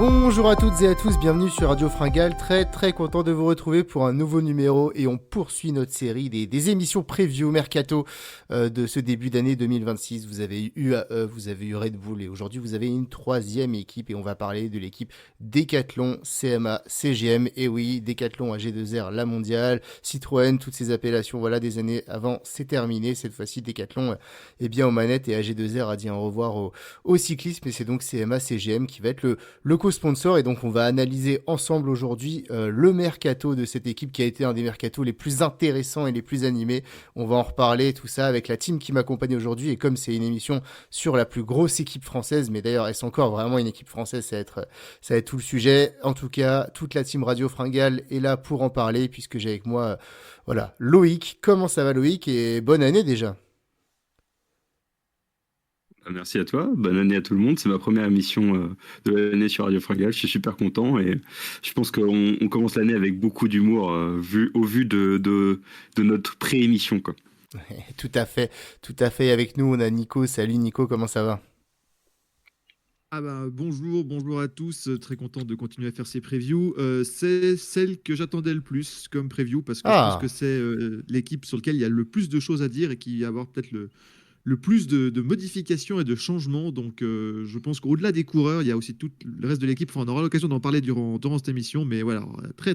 Bonjour à toutes et à tous, bienvenue sur Radio Fringale, très content de vous retrouver pour un nouveau numéro et on poursuit notre série des émissions preview mercato de ce début d'année 2026. Vous avez eu Red Bull et aujourd'hui vous avez une troisième équipe et on va parler de l'équipe Decathlon CMA CGM. Et oui, Decathlon AG2R, la mondiale, Citroën, toutes ces appellations, voilà, des années avant, c'est terminé. Cette fois-ci Decathlon est bien aux manettes et AG2R a dit au revoir au cyclisme et c'est donc CMA CGM qui va être le co-sponsor. Et donc on va analyser ensemble aujourd'hui le mercato de cette équipe qui a été un des mercatos les plus intéressants et les plus animés. On va en reparler tout ça avec la team qui m'accompagne aujourd'hui et comme c'est une émission sur la plus grosse équipe française, mais d'ailleurs est-ce encore vraiment une équipe française, ça va être tout le sujet. En tout cas, toute la team Radio Fringale est là pour en parler puisque j'ai avec moi voilà, Loïc. Comment ça va Loïc et bonne année déjà. Merci à toi, bonne année à tout le monde. C'est ma première émission de l'année sur Radio Fringale. Je suis super content et je pense qu'on commence l'année avec beaucoup d'humour au vu de notre pré-émission, quoi. Tout à fait, tout à fait. Avec nous, on a Nico. Salut Nico, comment ça va? Ah bah, bonjour à tous, très content de continuer à faire ces previews. C'est celle que j'attendais le plus comme preview parce que je pense que Ah, c'est l'équipe sur laquelle il y a le plus de choses à dire et qui va avoir peut-être le plus de modifications et de changements. Donc je pense qu'au-delà des coureurs, il y a aussi tout le reste de l'équipe. Enfin, on aura l'occasion d'en parler durant cette émission. Mais voilà,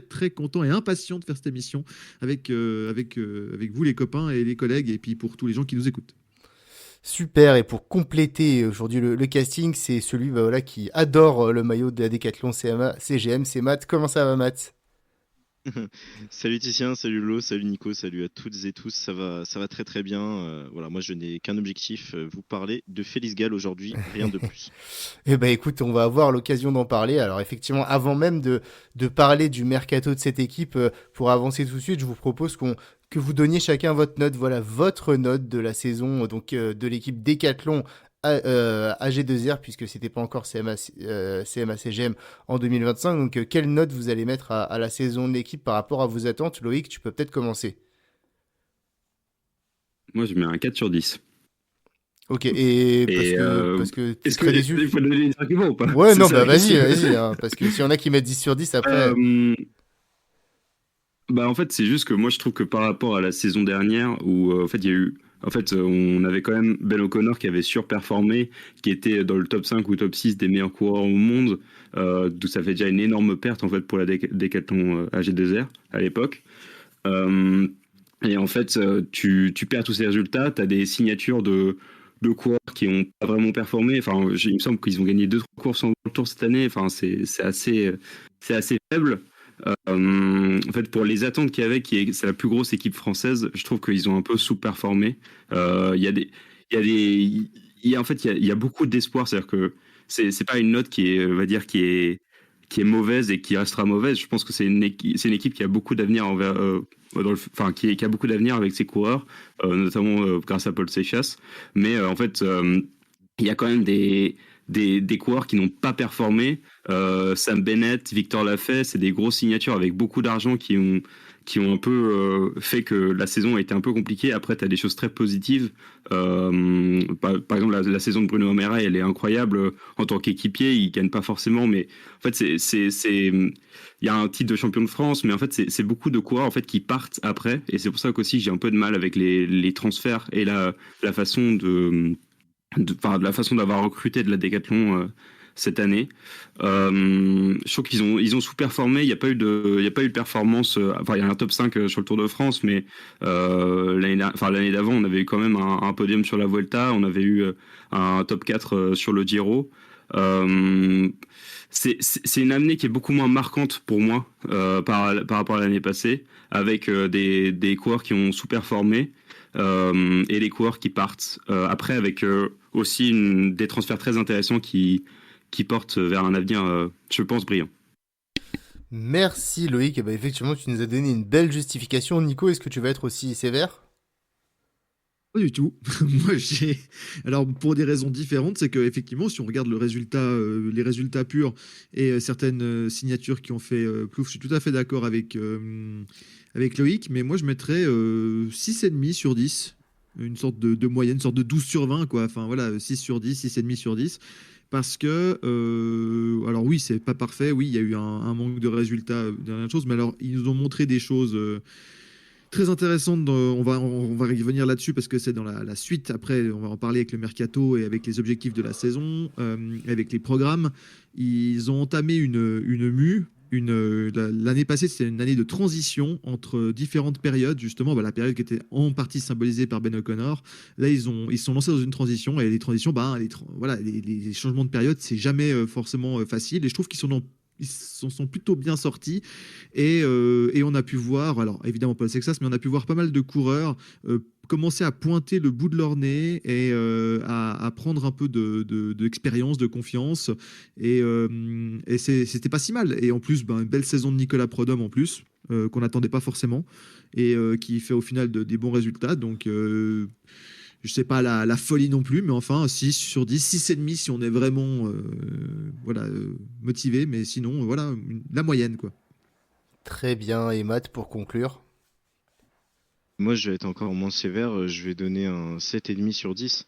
très content et impatient de faire cette émission avec vous les copains et les collègues et puis pour tous les gens qui nous écoutent. super. Et pour compléter aujourd'hui le casting, c'est celui bah, voilà, qui adore le maillot de la Décathlon CMA, CGM, c'est Matt. Comment ça va Matt? Salut Titien, salut Lo, salut Nico, salut à toutes et tous. Ça va très bien. Voilà, moi je n'ai qu'un objectif, vous parler de Félix Gall aujourd'hui, rien de plus. Eh ben écoute, on va avoir l'occasion d'en parler. Alors effectivement, avant même de parler du mercato de cette équipe, pour avancer tout de suite, je vous propose que vous donniez chacun votre note. Voilà, votre note de la saison donc de l'équipe Decathlon AG2R, puisque c'était pas encore CMA CGM en 2025. Donc quelle note vous allez mettre à la saison de l'équipe par rapport à vos attentes? Loïc, tu peux peut-être commencer. Moi, je mets un 4 sur 10. Ok, et Et parce que t'es est-ce très qu'il déçu. faut donner les arguments ou pas? Ouais, C'est non, ça bah la question. vas-y, hein, parce que s'il y en a qui mettent 10 sur 10 après. Euh, Bah en fait c'est juste que moi je trouve que par rapport à la saison dernière où en fait il y a eu on avait quand même Ben O'Connor qui avait surperformé, qui était dans le top 5 ou top 6 des meilleurs coureurs au monde, d'où ça fait déjà une énorme perte en fait pour la Decathlon AG2R à l'époque. Euh, et en fait tu perds tous ces résultats, tu as des signatures de coureurs qui ont pas vraiment performé. Enfin, il me semble qu'ils ont gagné 2-3 courses en Tour cette année. Enfin, c'est assez faible. En fait, pour les attentes qu'il y avait, c'est la plus grosse équipe française, je trouve qu'ils ont un peu sous-performé. Il y a des, il y a des, en fait, il y a beaucoup d'espoir. C'est-à-dire que c'est pas une note qui est, on va dire, qui est mauvaise et qui restera mauvaise. Je pense que c'est une équipe qui a beaucoup d'avenir enfin, qui a beaucoup d'avenir avec ses coureurs, notamment grâce à Paul Seixas. Mais en fait, il y a quand même des coureurs qui n'ont pas performé. Sam Bennett, Victor Lafay, c'est des grosses signatures avec beaucoup d'argent qui ont un peu fait que la saison a été un peu compliquée. Après, tu as des choses très positives. Par exemple, la saison de Bruno Marais, elle est incroyable en tant qu'équipier. Il gagne pas forcément, mais en fait, il y a un titre de champion de France, mais en fait, c'est beaucoup de coureurs en fait qui partent après, et c'est pour ça qu'aussi j'ai un peu de mal avec les transferts et la façon de la façon d'avoir recruté de la Décathlon cette année. Je trouve ils ont sous-performé. Il y a pas eu de performance. Enfin, il y a un top 5 sur le Tour de France, mais l'année d'avant, on avait eu quand même un podium sur la Vuelta. On avait eu un top 4 sur le Giro. Euh, c'est une année qui est beaucoup moins marquante pour moi par rapport à l'année passée, avec des coureurs qui ont sous-performé et les coureurs qui partent. Après, avec aussi des transferts très intéressants qui portent vers un avenir, je pense, brillant. Merci Loïc, eh ben, effectivement tu nous as donné une belle justification. Nico, est-ce que tu vas être aussi sévère? Pas du tout. Moi, j'ai. Alors, pour des raisons différentes, c'est qu'effectivement, si on regarde les résultats purs et certaines signatures qui ont fait plouf, je suis tout à fait d'accord avec Loïc, mais moi, je mettrais 6,5 sur 10. Une sorte de moyenne, une sorte de 12 sur 20, quoi. Enfin, voilà, 6 sur 10, 6,5 sur 10. parce que, alors oui, c'est pas parfait, oui, il y a eu un manque de résultats, dernière chose, mais alors ils nous ont montré des choses très intéressantes. On va revenir là-dessus parce que c'est dans la suite. Après, on va en parler avec le mercato et avec les objectifs de la saison, avec les programmes. Ils ont entamé une mue. L'année passée, c'était une année de transition entre différentes périodes, justement, la période qui était en partie symbolisée par Ben O'Connor. Là, ils se sont lancés dans une transition, et les transitions, voilà, les changements de période, c'est jamais forcément facile, et je trouve ils sont plutôt bien sortis, et on a pu voir, alors évidemment pas le Texas, mais on a pu voir pas mal de coureurs commencer à pointer le bout de leur nez et à prendre un peu d'expérience, de confiance, et c'était pas si mal. Et en plus, une belle saison de Nicolas Prodhomme en plus, qu'on n'attendait pas forcément, et qui fait au final des bons résultats. Donc je sais pas la folie non plus, mais enfin 6 sur 10, 6,5 si on est vraiment motivé, mais sinon voilà, la moyenne quoi. Très bien, et Matt, pour conclure. Moi, je vais être encore moins sévère. Je vais donner un 7,5 sur 10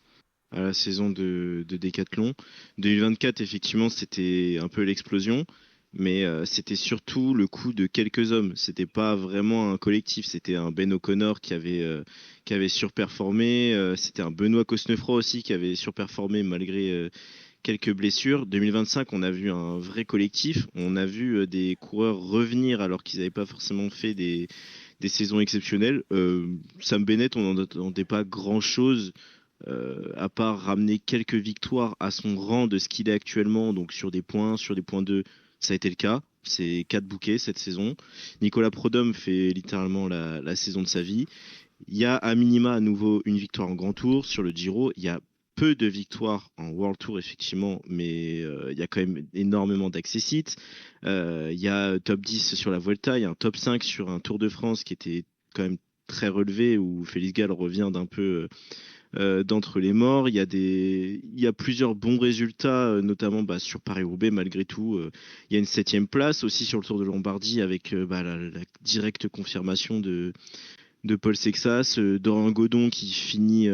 à la saison de Décathlon. 2024, effectivement, c'était un peu l'explosion, mais c'était surtout le coup de quelques hommes. C'était pas vraiment un collectif. C'était un Ben O'Connor qui avait surperformé. C'était un Benoît Cosnefroy aussi qui avait surperformé malgré quelques blessures. 2025, on a vu un vrai collectif. On a vu des coureurs revenir alors qu'ils n'avaient pas forcément fait des saisons exceptionnelles. Sam Bennett, on n'en attendait pas grand-chose, à part ramener quelques victoires à son rang de ce qu'il est actuellement, donc sur des points 2, ça a été le cas. C'est 4 bouquets cette saison. Nicolas Prodhomme fait littéralement la saison de sa vie. Il y a à minima à nouveau une victoire en Grand Tour. Sur le Giro, il y a peu de victoires en World Tour, effectivement, mais il y a quand même énormément d'accessites. Il y a top 10 sur la Vuelta, il y a un top 5 sur un Tour de France qui était quand même très relevé, où Félix Gall revient d'un peu d'entre les morts. Il y a plusieurs bons résultats, notamment sur Paris-Roubaix, malgré tout. Il y a une 7e place aussi sur le Tour de Lombardie, avec la directe confirmation de Paul Sexas, Dorian Godon qui finit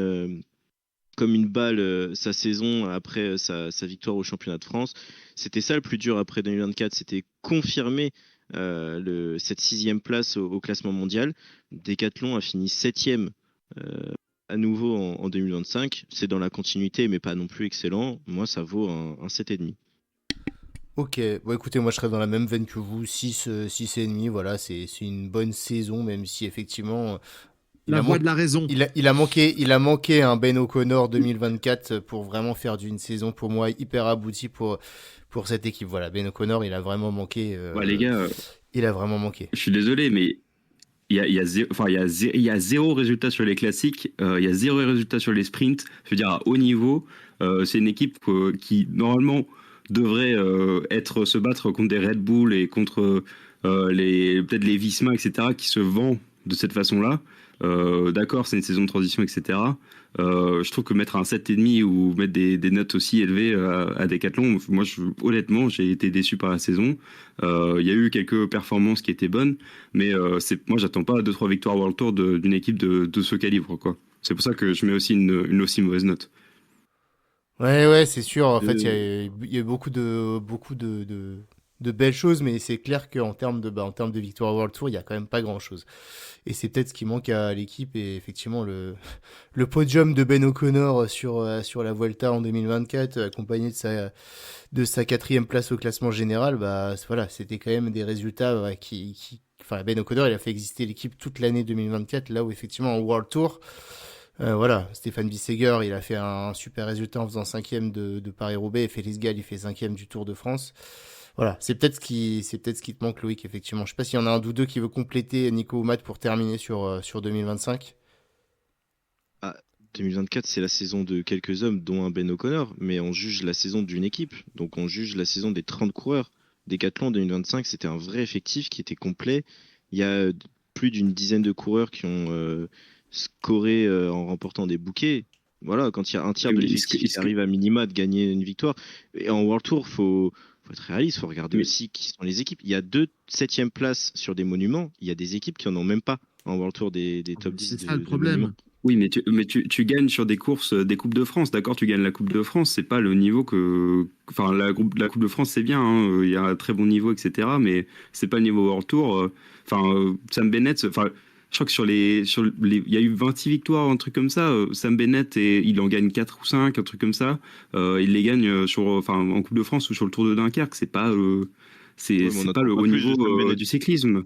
comme une balle sa saison après sa victoire au championnat de France. C'était ça le plus dur après 2024, c'était confirmer cette 6e place au classement mondial. Decathlon a fini 7e à nouveau en 2025. C'est dans la continuité, mais pas non plus excellent. Moi, ça vaut un 7,5. Ok, bon écoutez, moi je serais dans la même veine que vous, 6 et demi, voilà, c'est une bonne saison, même si effectivement La voix de la raison. il a manqué un Ben O'Connor 2024 pour vraiment faire d'une saison pour moi hyper aboutie pour cette équipe. Voilà, Ben O'Connor, il a vraiment manqué. Ouais, les gars, Il a vraiment manqué. je suis désolé, mais il y a zéro résultat sur les classiques, il y a zéro résultat sur les sprints. Je veux dire, à haut niveau, c'est une équipe qui, normalement, devrait se battre contre des Red Bull et contre peut-être les Visma, etc., qui se vend de cette façon-là. D'accord, c'est une saison de transition, etc. Je trouve que mettre un 7,5 ou mettre des notes aussi élevées à Decathlon, moi, honnêtement, j'ai été déçu par la saison. Il y a eu quelques performances qui étaient bonnes, mais moi, j'attends pas 2-3 victoires World Tour d'une équipe de ce calibre, quoi. C'est pour ça que je mets aussi une aussi mauvaise note. Ouais, c'est sûr. En fait, Euh, il y a eu beaucoup de belles choses, mais c'est clair qu'en termes en termes de victoire World Tour, il y a quand même pas grand-chose. Et c'est peut-être ce qui manque à l'équipe. Et effectivement, le podium de Ben O'Connor sur la Vuelta en 2024, accompagné de sa 4e place au classement général, voilà, c'était quand même des résultats enfin, Ben O'Connor, il a fait exister l'équipe toute l'année 2024, là où effectivement en World Tour, voilà, Stéphane Bissegger, il a fait un super résultat en faisant 5e de Paris-Roubaix, et Félix Gall, il fait 5e du Tour de France. Voilà, c'est peut-être ce qui te manque, Loïc, effectivement. Je sais pas s'il y en a un ou deux qui veut compléter, Nico ou Matt, pour terminer sur 2025. ah, 2024, c'est la saison de quelques hommes, dont un Ben O'Connor, mais on juge la saison d'une équipe, donc on juge la saison des 30 coureurs. Decathlon 2025, c'était un vrai effectif qui était complet. Il y a plus d'une dizaine de coureurs qui ont scoré en remportant des bouquets. Voilà, quand il y a un tiers de Mais l'effectif qui arrive à minima de gagner une victoire. Et en World Tour, faut être réaliste, faut regarder mais- aussi qui sont les équipes. Il y a 2 7e places sur des monuments, il y a des équipes qui en ont même pas en World Tour des top C'est 10 ça le de monuments. problème. Oui, mais tu gagnes sur des courses, des Coupes de France, d'accord? Tu gagnes la Coupe de France, c'est pas le niveau que. Enfin, la Coupe de France, c'est bien, hein, il y a un très bon niveau, etc. Mais c'est pas le niveau World Tour. Enfin, Sam Bennett, enfin, je crois que il y a eu 26 victoires, un truc comme ça. Sam Bennett, il en gagne 4 ou 5, un truc comme ça. Il les gagne enfin, en Coupe de France ou sur le Tour de Dunkerque. Ouais, mais on C'est pas n'attend le pas haut plus de niveau Sam Bennett. du cyclisme.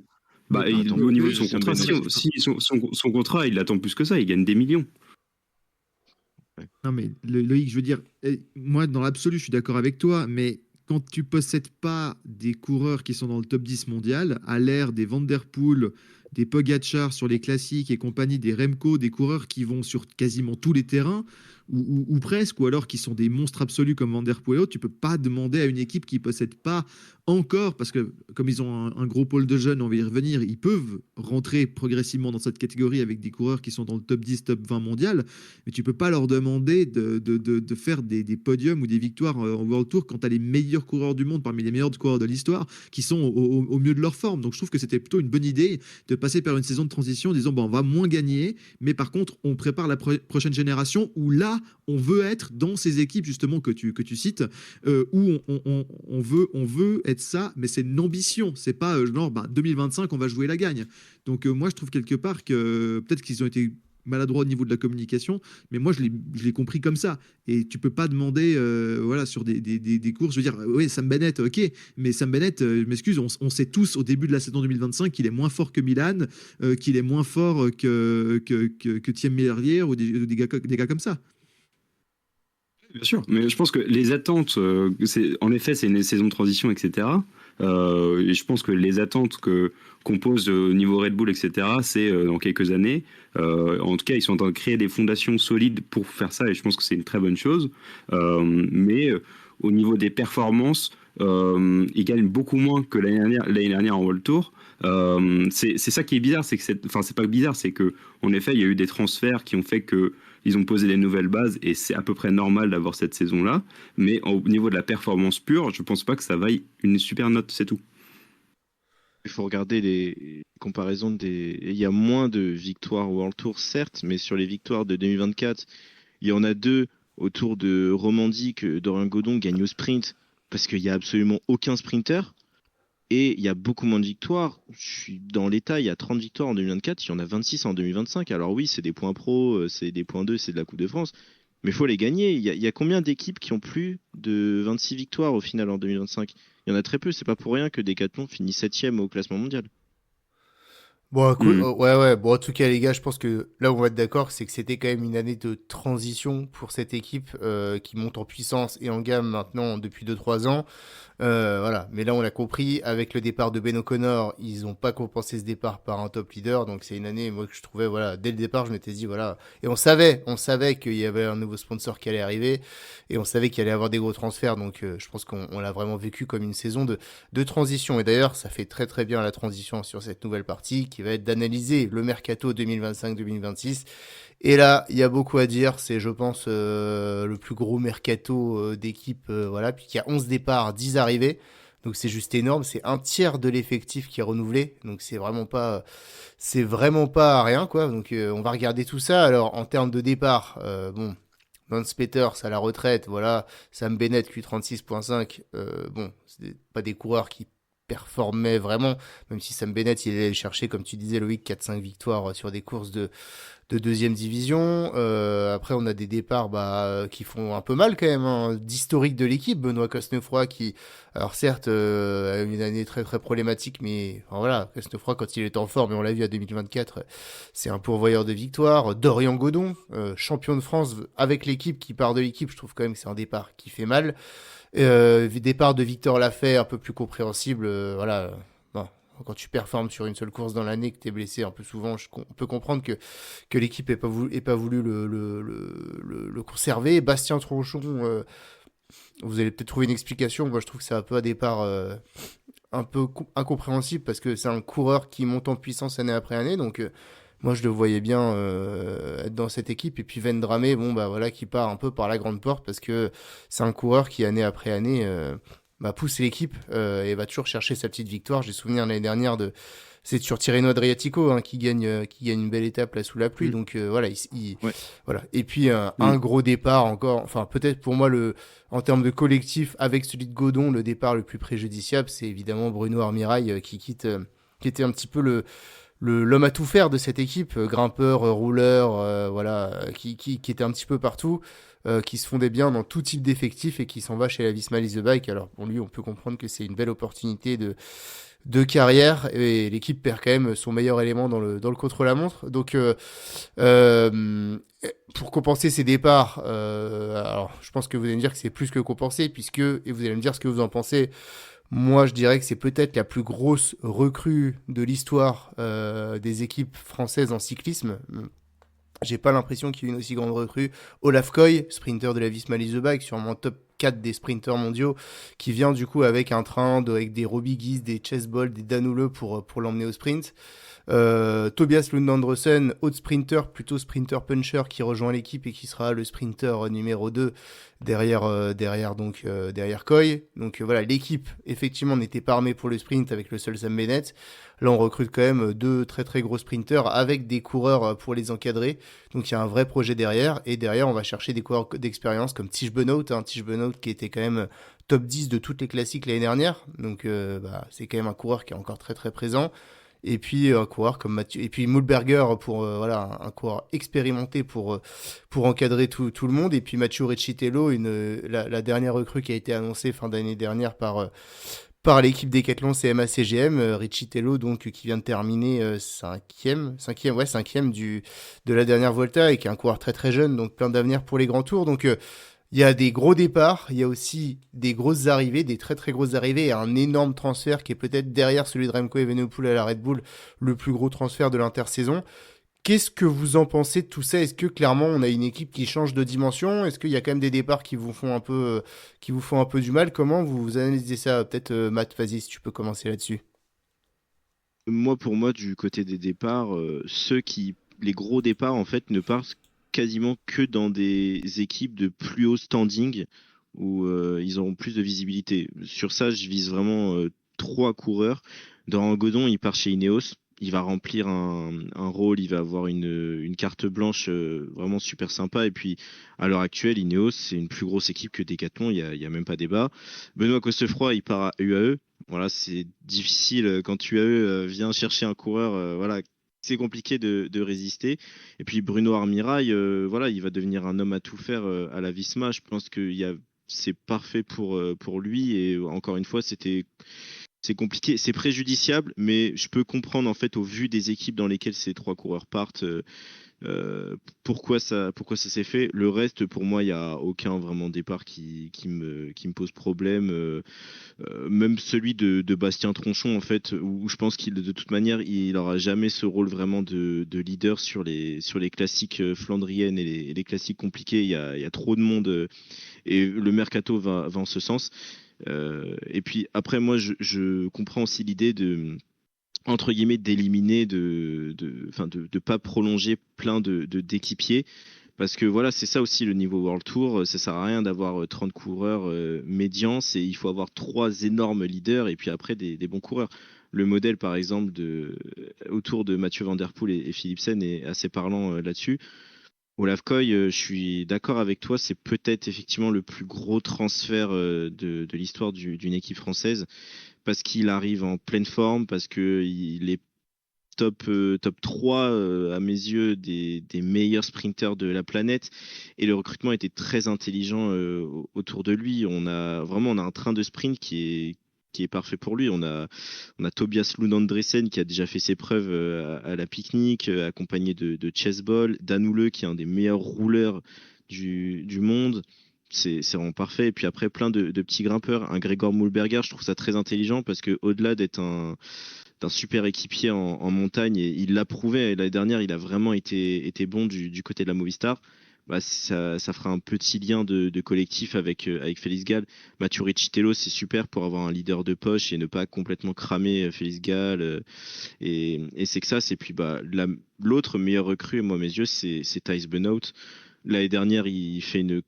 Mais Bah, par Attends, au niveau de Loïc, son Sam contrat, Bennett. si son contrat, il attend plus que ça, il gagne des millions. Ouais. non, mais Loïc, je veux dire, moi, dans l'absolu, je suis d'accord avec toi, mais quand tu possèdes pas des coureurs qui sont dans le top 10 mondial, à l'ère des Van Der Poel, des Pogacar sur les classiques et compagnie, des Remco, des coureurs qui vont sur quasiment tous les terrains, ou presque, ou alors qui sont des monstres absolus comme Van Der Poel et autres, tu peux pas demander à une équipe qui possède pas encore, parce que comme ils ont un gros pôle de jeunes, on va y revenir, ils peuvent rentrer progressivement dans cette catégorie avec des coureurs qui sont dans le top 10, top 20 mondial, mais tu peux pas leur demander de faire des podiums ou des victoires en World Tour quand tu as les meilleurs coureurs du monde, parmi les meilleurs coureurs de l'histoire, qui sont au mieux de leur forme. Donc je trouve que c'était plutôt une bonne idée de passer par une saison de transition en disant bon, on va moins gagner, mais par contre on prépare la prochaine génération où là on veut être dans ces équipes justement que tu cites, où on veut être ça, mais c'est une ambition, c'est pas genre 2025 on va jouer la gagne. Donc moi je trouve quelque part que peut-être qu'ils ont été maladroit au niveau de la communication, mais moi je l'ai compris comme ça. Et tu peux pas demander, voilà, sur des courses, je veux dire, oui, Sam Bennett, ok, mais Sam Bennett, je m'excuse, on sait tous au début de la saison 2025 qu'il est moins fort que Milan, qu'il est moins fort que Thiem Merlier ou des gars comme ça. Bien sûr, mais je pense que les attentes, en effet, c'est une saison de transition, etc. Et je pense que les attentes qu'on pose au niveau Red Bull, etc., c'est dans quelques années. En tout cas, ils sont en train de créer des fondations solides pour faire ça, et je pense que c'est une très bonne chose. Mais au niveau des performances, ils gagnent beaucoup moins que l'année dernière en World Tour. C'est ça qui est bizarre, enfin, c'est pas bizarre, c'est que en effet, il y a eu des transferts qui ont fait que ils ont posé des nouvelles bases et c'est à peu près normal d'avoir cette saison-là. Mais au niveau de la performance pure, je pense pas que ça vaille une super note, c'est tout. Il faut regarder les comparaisons Il y a moins de victoires World Tour, certes, mais sur les victoires de 2024, il y en a deux autour de Romandie que Dorian Godon gagne au sprint parce qu'il n'y a absolument aucun sprinter. Et il y a beaucoup moins de victoires. Je suis dans l'état, il y a 30 victoires en 2024, il y en a 26 en 2025. Alors oui, c'est des points pro, c'est des points 2, c'est de la Coupe de France. Mais il faut les gagner. Il y a combien d'équipes qui ont plus de 26 victoires au final en 2025? Il y en a très peu. C'est pas pour rien que Decathlon finit 7e au classement mondial. Bon, écoute, Hmm. ouais, ouais. Bon, en tout cas, les gars, je pense que là, on va être d'accord, c'est que c'était quand même une année de transition pour cette équipe qui monte en puissance et en gamme maintenant depuis 2 3 ans. Voilà. Mais là, on l'a compris, avec le départ de Ben O'Connor, ils n'ont pas compensé ce départ par un top leader. Donc, c'est une année, moi, que je trouvais, voilà, dès le départ, je m'étais dit, voilà. Et on savait qu'il y avait un nouveau sponsor qui allait arriver et on savait qu'il allait y avoir des gros transferts. Donc, je pense qu'on l'a vraiment vécu comme une saison de transition. Et d'ailleurs, ça fait très très bien la transition sur cette nouvelle partie qui va être d'analyser le mercato 2025-2026. Et là, il y a beaucoup à dire. C'est, je pense, le plus gros mercato d'équipe. Voilà, puis il y a 11 départs, 10 arrivées. Donc c'est juste énorme. C'est un tiers de l'effectif qui est renouvelé. Donc c'est vraiment pas rien, quoi. Donc on va regarder tout ça. Alors en termes de départ, bon. Lance Peters à la retraite, voilà. Sam Bennett Q36.5, bon, pas des coureurs qui performaient vraiment, même si Sam Bennett il allait chercher, comme tu disais Loïc, 4-5 victoires sur des courses de deuxième division. Après, on a des départs qui font un peu mal quand même, hein, d'historique de l'équipe. Benoît Cosnefroy qui, alors certes, a eu une année très très problématique, mais enfin, voilà, Cosnefroy quand il est en forme, et on l'a vu à 2024, c'est un pourvoyeur de victoires. Dorian Godon, champion de France avec l'équipe, qui part de l'équipe, je trouve quand même que c'est un départ qui fait mal. Départ de Victor Lafay, un peu plus compréhensible, voilà. Bon, quand tu performes sur une seule course dans l'année, que tu es blessé un peu souvent, on peut comprendre que l'équipe ait pas voulu le conserver. Bastien Tronchon, vous allez peut-être trouver une explication. Moi, je trouve que c'est un peu un départ un peu incompréhensible parce que c'est un coureur qui monte en puissance année après année. Donc, moi, je le voyais bien être dans cette équipe. Et puis, Vendramé, bon, bah voilà, qui part un peu par la grande porte parce que c'est un coureur qui, année après année, pousse l'équipe et va toujours chercher sa petite victoire. J'ai souvenir l'année dernière c'est sur Tirreno Adriatico qui gagne une belle étape là sous la pluie. Donc voilà, Ouais. voilà. Et puis un gros départ encore. Enfin peut-être pour moi en termes de collectif avec celui de Godon, le départ le plus préjudiciable, c'est évidemment Bruno Armirail qui était un petit peu l'homme à tout faire de cette équipe, grimpeur, rouleur, qui était un petit peu partout, qui se fondait bien dans tout type d'effectifs et qui s'en va chez la Visma Lease the Bike. Alors pour lui, on peut comprendre que c'est une belle opportunité de carrière et l'équipe perd quand même son meilleur élément dans le contre-la-montre. Donc pour compenser ces départs, alors je pense que vous allez me dire que c'est plus que compensé et vous allez me dire ce que vous en pensez. Moi, je dirais que c'est peut-être la plus grosse recrue de l'histoire des équipes françaises en cyclisme. J'ai pas l'impression qu'il y ait une aussi grande recrue. Olaf Koy, sprinter de la Visma Lease the Bike, sûrement top 4 des sprinters mondiaux, qui vient du coup avec un train, avec des Robbie Guiz, des Chesbol, des Danule pour l'emmener au sprint. Tobias Lund Andresen, autre sprinter, plutôt sprinter puncher, qui rejoint l'équipe et qui sera le sprinter numéro 2 derrière Koy. Donc voilà, l'équipe effectivement n'était pas armée pour le sprint avec le seul Sam Bennett. Là, on recrute quand même 2 très très gros sprinters avec des coureurs pour les encadrer. Donc il y a un vrai projet derrière. Et derrière, on va chercher des coureurs d'expérience comme Tish Benoît, Tish Benoît qui était quand même top 10 de toutes les classiques l'année dernière. Donc c'est quand même un coureur qui est encore très très présent. Et puis un coureur comme Mathieu, et puis Mühlberger pour un coureur expérimenté pour encadrer tout le monde. Et puis Mathieu Riccitello, la dernière recrue qui a été annoncée fin d'année dernière par l'équipe Decathlon CMA CGM, Riccitello donc qui vient de terminer cinquième de la dernière Volta et qui est un coureur très très jeune, donc plein d'avenir pour les grands tours. Donc il y a des gros départs, il y a aussi des grosses arrivées, des très très grosses arrivées et un énorme transfert qui est peut-être derrière celui de Remco Evenepoel à la Red Bull, le plus gros transfert de l'intersaison. Qu'est-ce que vous en pensez de tout ça? Est-ce que clairement on a une équipe qui change de dimension? Est-ce qu'il y a quand même des départs qui vous font un peu du mal? Comment vous analysez ça? Peut-être Matt, vas-y si tu peux commencer là-dessus. Pour moi, du côté des départs, les gros départs, en fait, ne partent quasiment que dans des équipes de plus haut standing où ils auront plus de visibilité. Sur ça, je vise vraiment 3 coureurs. Dans Godon, il part chez Ineos. Il va remplir un rôle, il va avoir une carte blanche vraiment super sympa. Et puis, à l'heure actuelle, Ineos, c'est une plus grosse équipe que Decathlon, il y a même pas débat. Benoît Costefroy, il part à UAE. Voilà, c'est difficile quand UAE vient chercher un coureur. Voilà, c'est compliqué de résister. Et puis Bruno Armirail, voilà, il va devenir un homme à tout faire à la Visma. Je pense que c'est parfait pour lui. Et encore une fois, c'est compliqué, c'est préjudiciable, mais je peux comprendre en fait au vu des équipes dans lesquelles ces 3 coureurs partent. Pourquoi ça s'est fait. Le reste, pour moi, il n'y a aucun vraiment départ qui me pose problème. Même celui de Bastien Tronchon, en fait, où je pense qu'il, de toute manière, il n'aura jamais ce rôle vraiment de leader sur les classiques flandriennes et les classiques compliqués. Il y a trop de monde et le mercato va en ce sens. Et puis après, moi, je comprends aussi l'idée entre guillemets d'éliminer de pas prolonger plein d'équipiers parce que voilà, c'est ça aussi le niveau World Tour. Ça sert à rien d'avoir 30 coureurs médians, il faut avoir 3 énormes leaders et puis après des bons coureurs. Le modèle par exemple autour de Mathieu Van Der Poel et Philipsen est assez parlant là-dessus. Olaf Koy, je suis d'accord avec toi, c'est peut-être effectivement le plus gros transfert de l'histoire d'une équipe française parce qu'il arrive en pleine forme, parce qu'il est top 3 à mes yeux des meilleurs sprinters de la planète et le recrutement était très intelligent autour de lui. On a un train de sprint qui est parfait pour lui. On a Tobias Lund Andresen qui a déjà fait ses preuves à la pique-nique, accompagné de Chesbol, Danule qui est un des meilleurs rouleurs du monde. C'est vraiment parfait. Et puis après, plein de petits grimpeurs. Un Gregor Mühlberger, je trouve ça très intelligent parce que au-delà d'être d'un super équipier en montagne, et il l'a prouvé l'année dernière, il a vraiment été bon du côté de la Movistar. Bah, ça fera un petit lien de collectif avec Félix Gall. Mathieu Riccitello, c'est super pour avoir un leader de poche et ne pas complètement cramer Félix Gall. Et c'est que ça. Et puis l'autre meilleur recrue, moi, à mes yeux, c'est Thijs Benoot. L'année dernière, il fait une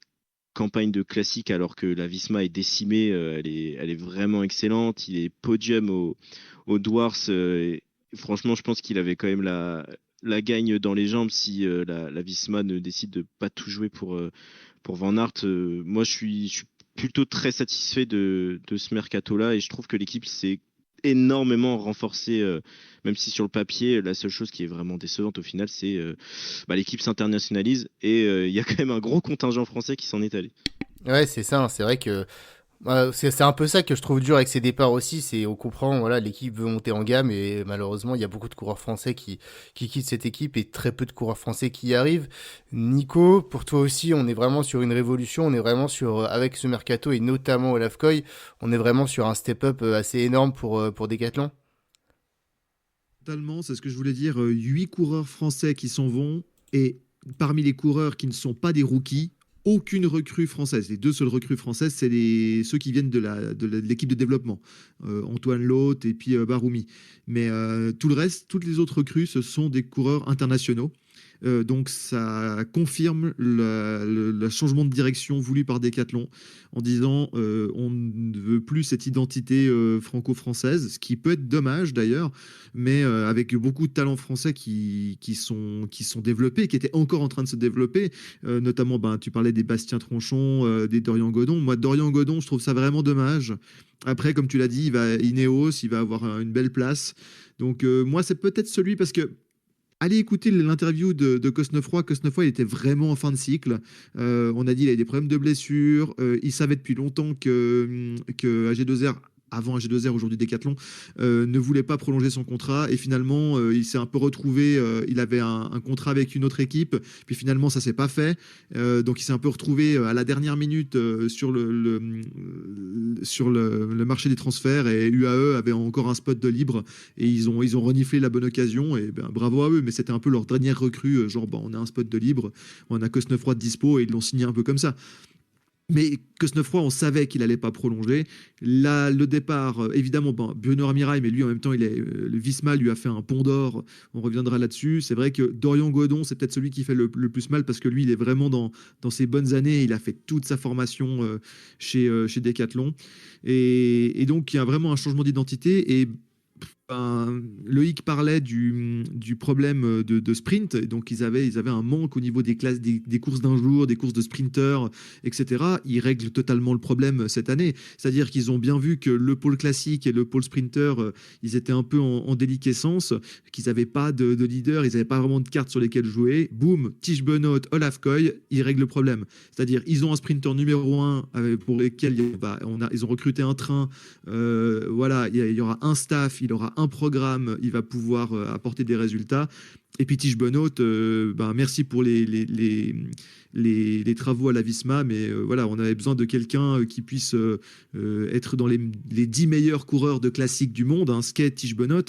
campagne de classique alors que la Visma est décimée. Elle est vraiment excellente. Il est podium au Dwars. Et franchement, je pense qu'il avait quand même la gagne dans les jambes si la Visma ne décide de pas tout jouer pour Van Aert. Moi, je suis plutôt très satisfait de ce mercato-là et je trouve que l'équipe s'est énormément renforcée, même si sur le papier, la seule chose qui est vraiment décevante au final, c'est l'équipe s'internationalise et il y a quand même un gros contingent français qui s'en est allé. Ouais, c'est ça, hein, c'est vrai que c'est un peu ça que je trouve dur avec ces départs aussi, c'est on comprend, voilà, l'équipe veut monter en gamme et malheureusement il y a beaucoup de coureurs français qui quittent cette équipe et très peu de coureurs français qui y arrivent. Nico, pour toi aussi, on est vraiment sur une révolution, on est vraiment sur, avec ce mercato et notamment Olaf Koy, on est vraiment sur un step-up assez énorme pour Decathlon. Totalement, c'est ce que je voulais dire. 8 coureurs français qui s'en vont et parmi les coureurs qui ne sont pas des rookies, aucune recrue française. Les deux seules recrues françaises, c'est ceux qui viennent de l'équipe de développement. Antoine Loth et puis Baroumi. Mais tout le reste, toutes les autres recrues, ce sont des coureurs internationaux. Donc ça confirme le changement de direction voulu par Decathlon en disant on ne veut plus cette identité franco-française, ce qui peut être dommage d'ailleurs, mais avec beaucoup de talents français qui sont développés, qui étaient encore en train de se développer, notamment tu parlais des Bastien Tronchon, des Dorian Godon. Moi, Dorian Godon, je trouve ça vraiment dommage. Après, comme tu l'as dit, il va Ineos, il va avoir une belle place. Donc moi, c'est peut-être celui parce que allez écouter l'interview de Cosnefroy. Cosnefroy, il était vraiment en fin de cycle. On a dit qu'il avait des problèmes de blessure. Il savait depuis longtemps que AG2R, avant AG2R, aujourd'hui Decathlon, ne voulait pas prolonger son contrat. Et finalement, il s'est un peu retrouvé. Il avait un contrat avec une autre équipe. Puis finalement, ça ne s'est pas fait. Donc il s'est un peu retrouvé à la dernière minute sur le marché des transferts. Et UAE avait encore un spot de libre. Et ils ont reniflé la bonne occasion. Et bravo à eux. Mais c'était un peu leur dernière recrue. Genre, on a un spot de libre. On a Cosnefroy de dispo. Et ils l'ont signé un peu comme ça. Mais Cosnefroy, on savait qu'il n'allait pas prolonger. Là, le départ, évidemment, Bruno Armirail, mais lui, en même temps, le Visma lui a fait un pont d'or. On reviendra là-dessus. C'est vrai que Dorian Godon, c'est peut-être celui qui fait le plus mal parce que lui, il est vraiment dans ses bonnes années. Il a fait toute sa formation chez Decathlon. Et donc, il y a vraiment un changement d'identité. Et Loïc parlait du problème de sprint, donc ils avaient un manque au niveau des classes, des courses d'un jour, des courses de sprinters, etc. Ils règlent totalement le problème cette année, c'est-à-dire qu'ils ont bien vu que le pôle classique et le pôle sprinter, ils étaient un peu en déliquescence, qu'ils n'avaient pas de leader, ils n'avaient pas vraiment de cartes sur lesquelles jouer. Boum, Tish Benoît, Olaf Koy, ils règlent le problème, c'est-à-dire ils ont un sprinter numéro 1 pour lequel ils ont recruté un train, voilà, il y aura un staff, il aura un programme, il va pouvoir apporter des résultats. Et puis Tish Benoît, merci pour les travaux à la Visma, mais voilà, on avait besoin de quelqu'un qui puisse être dans les 10 meilleurs coureurs de classique du monde, ce qu'est Tish Benoît,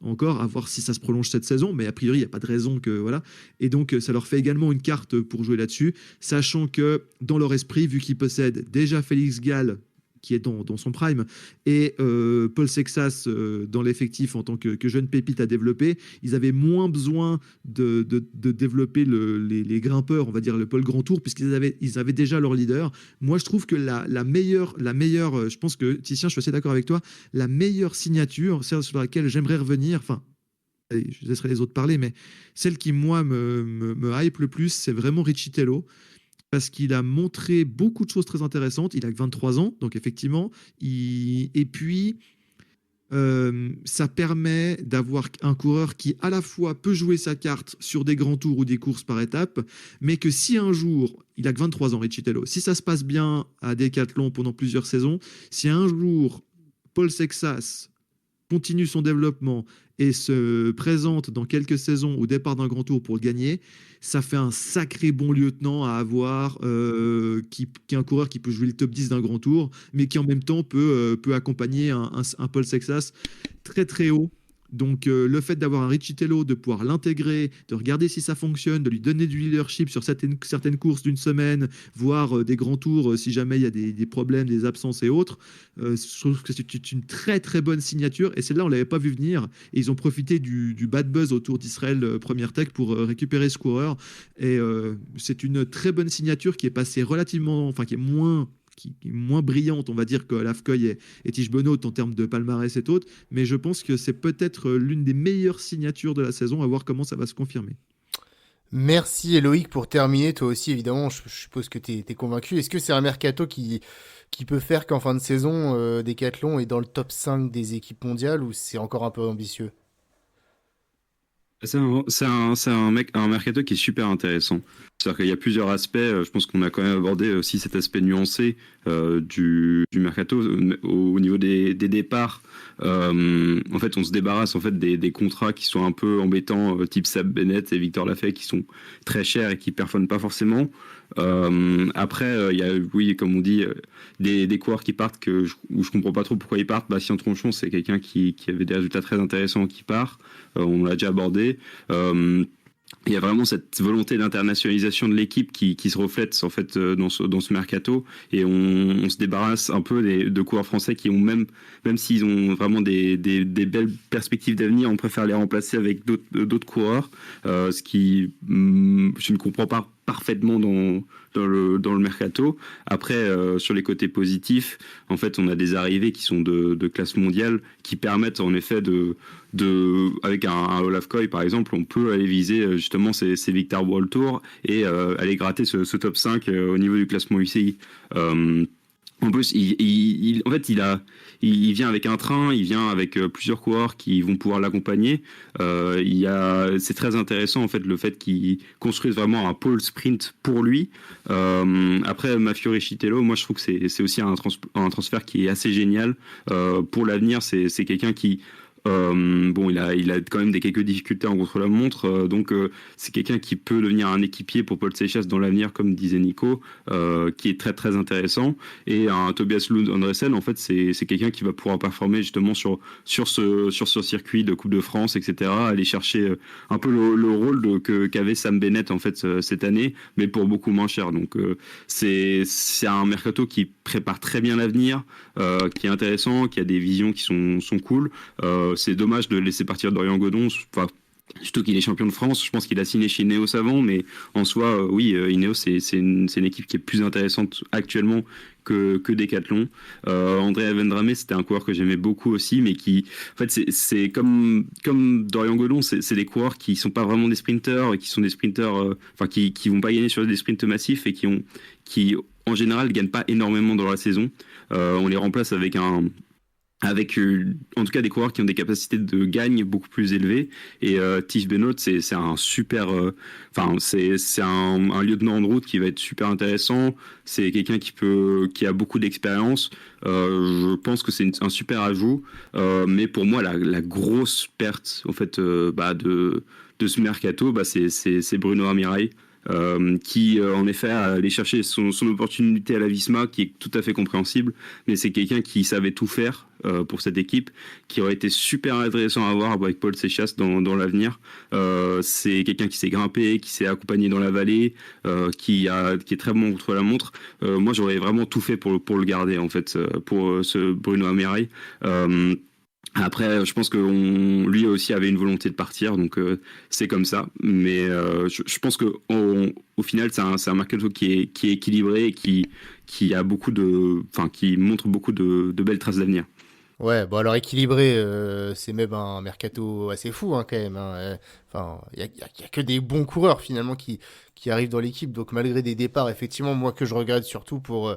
encore à voir si ça se prolonge cette saison, mais a priori il n'y a pas de raison que voilà. Et donc ça leur fait également une carte pour jouer là-dessus, sachant que dans leur esprit, vu qu'ils possèdent déjà Félix Gall qui est dans son prime, et Paul Sexas dans l'effectif en tant que jeune pépite à développer, ils avaient moins besoin de développer les grimpeurs, on va dire le Paul Grand Tour, puisqu'ils avaient déjà leur leader. Moi, je trouve que la meilleure, je pense que, Titien, je suis assez d'accord avec toi, la meilleure signature, celle sur laquelle j'aimerais revenir, enfin, je laisserai les autres parler, mais celle qui, moi, me hype le plus, c'est vraiment Riccitello, parce qu'il a montré beaucoup de choses très intéressantes. Il a que 23 ans, donc effectivement. Et puis, ça permet d'avoir un coureur qui, à la fois, peut jouer sa carte sur des grands tours ou des courses par étapes, mais que si un jour, il a que 23 ans, Riccitello, si ça se passe bien à Decathlon pendant plusieurs saisons, si un jour, Paul Sexas continue son développement et se présente dans quelques saisons au départ d'un grand tour pour le gagner, ça fait un sacré bon lieutenant à avoir, qui est un coureur qui peut jouer le top 10 d'un grand tour, mais qui en même temps peut accompagner un Paul Sexas très très haut. Donc le fait d'avoir un Richitello, de pouvoir l'intégrer, de regarder si ça fonctionne, de lui donner du leadership sur certaines courses d'une semaine, voire des grands tours si jamais il y a des problèmes, des absences et autres, je trouve que c'est une très très bonne signature. Et celle-là, on l'avait pas vu venir. Et ils ont profité du bad buzz autour d'Israël Première Tech pour récupérer ce coureur. Et c'est une très bonne signature qui est passée relativement, enfin qui est moins brillante, on va dire, que Lafcoy et Tige Benoît en termes de palmarès et autres, mais je pense que c'est peut-être l'une des meilleures signatures de la saison, à voir comment ça va se confirmer. Merci Eloïc pour terminer. Toi aussi, évidemment, je suppose que tu es convaincu. Est-ce que c'est un mercato qui peut faire qu'en fin de saison, Decathlon est dans le top 5 des équipes mondiales ou c'est encore un peu ambitieux? C'est un mercato qui est super intéressant. C'est-à-dire qu'il y a plusieurs aspects. Je pense qu'on a quand même abordé aussi cet aspect nuancé du mercato au niveau des départs. En fait, on se débarrasse en fait des contrats qui sont un peu embêtants, type Sab Bennett et Victor Lafay, qui sont très chers et qui performent pas forcément. Après, il y a, oui, comme on dit, des coureurs qui partent où je comprends pas trop pourquoi ils partent. Bastien Tronchon, c'est quelqu'un qui avait des résultats très intéressants qui part. On l'a déjà abordé. Il y a vraiment cette volonté d'internationalisation de l'équipe qui se reflète en fait dans ce mercato, et on se débarrasse un peu de coureurs français qui ont même s'ils ont vraiment des belles perspectives d'avenir, on préfère les remplacer avec d'autres coureurs, ce qui je ne comprends pas parfaitement dans le mercato. Après, sur les côtés positifs, en fait, on a des arrivées qui sont de classe mondiale, qui permettent en effet avec un Olaf Koy par exemple, on peut aller viser justement ces Victor World Tour et aller gratter ce top 5 au niveau du classement UCI. En plus, en fait, il vient avec un train, il vient avec plusieurs coureurs qui vont pouvoir l'accompagner. C'est très intéressant en fait le fait qu'il construise vraiment un pôle sprint pour lui. Après, Maffio Richitello, moi je trouve que c'est aussi un transfert qui est assez génial pour l'avenir. C'est quelqu'un qui bon, il a quand même quelques difficultés en contre-la-montre, donc c'est quelqu'un qui peut devenir un équipier pour Paul Seixas dans l'avenir, comme disait Nico, qui est très très intéressant. Et un Tobias Lund Andresen, en fait, c'est quelqu'un qui va pouvoir performer justement sur ce circuit de Coupe de France, etc. Aller chercher un peu le rôle qu'avait Sam Bennett en fait cette année, mais pour beaucoup moins cher. Donc c'est un mercato qui prépare très bien l'avenir, qui est intéressant, qui a des visions qui sont cool. C'est dommage de laisser partir Dorian Godon, enfin, surtout qu'il est champion de France. Je pense qu'il a signé chez Ineos avant, mais en soi, oui, Ineos, c'est une équipe qui est plus intéressante actuellement que Decathlon. André Vendrame, c'était un coureur que j'aimais beaucoup aussi, mais qui, en fait, c'est comme Dorian Godon, c'est des coureurs qui sont pas vraiment des sprinteurs, qui sont des sprinteurs, enfin, qui vont pas gagner sur des sprints massifs et qui en général gagnent pas énormément dans la saison. On les remplace avec en tout cas des coureurs qui ont des capacités de gagne beaucoup plus élevées, et Tige Benoît, c'est un super c'est un lieutenant de route qui va être super intéressant. C'est quelqu'un qui a beaucoup d'expérience. Je pense que c'est un super ajout, mais pour moi la grosse perte en fait de ce mercato, c'est Bruno Amirail, qui en effet a allé chercher son opportunité à la Visma, qui est tout à fait compréhensible, mais c'est quelqu'un qui savait tout faire pour cette équipe, qui aurait été super intéressant à voir avec Paul Seixas dans l'avenir. C'est quelqu'un qui s'est grimpé, qui s'est accompagné dans la vallée, qui est très bon contre la montre. Moi j'aurais vraiment tout fait pour le garder en fait, pour ce Bruno Amirail. Après, je pense que lui aussi avait une volonté de partir, donc c'est comme ça. Mais je pense que au final, c'est un mercato qui est équilibré et qui a qui montre beaucoup de belles traces d'avenir. Ouais, bon alors équilibré, c'est même un mercato assez fou hein, quand même. Hein. Enfin, y a que des bons coureurs finalement qui arrivent dans l'équipe. Donc malgré des départs, effectivement, moi que je regrette surtout pour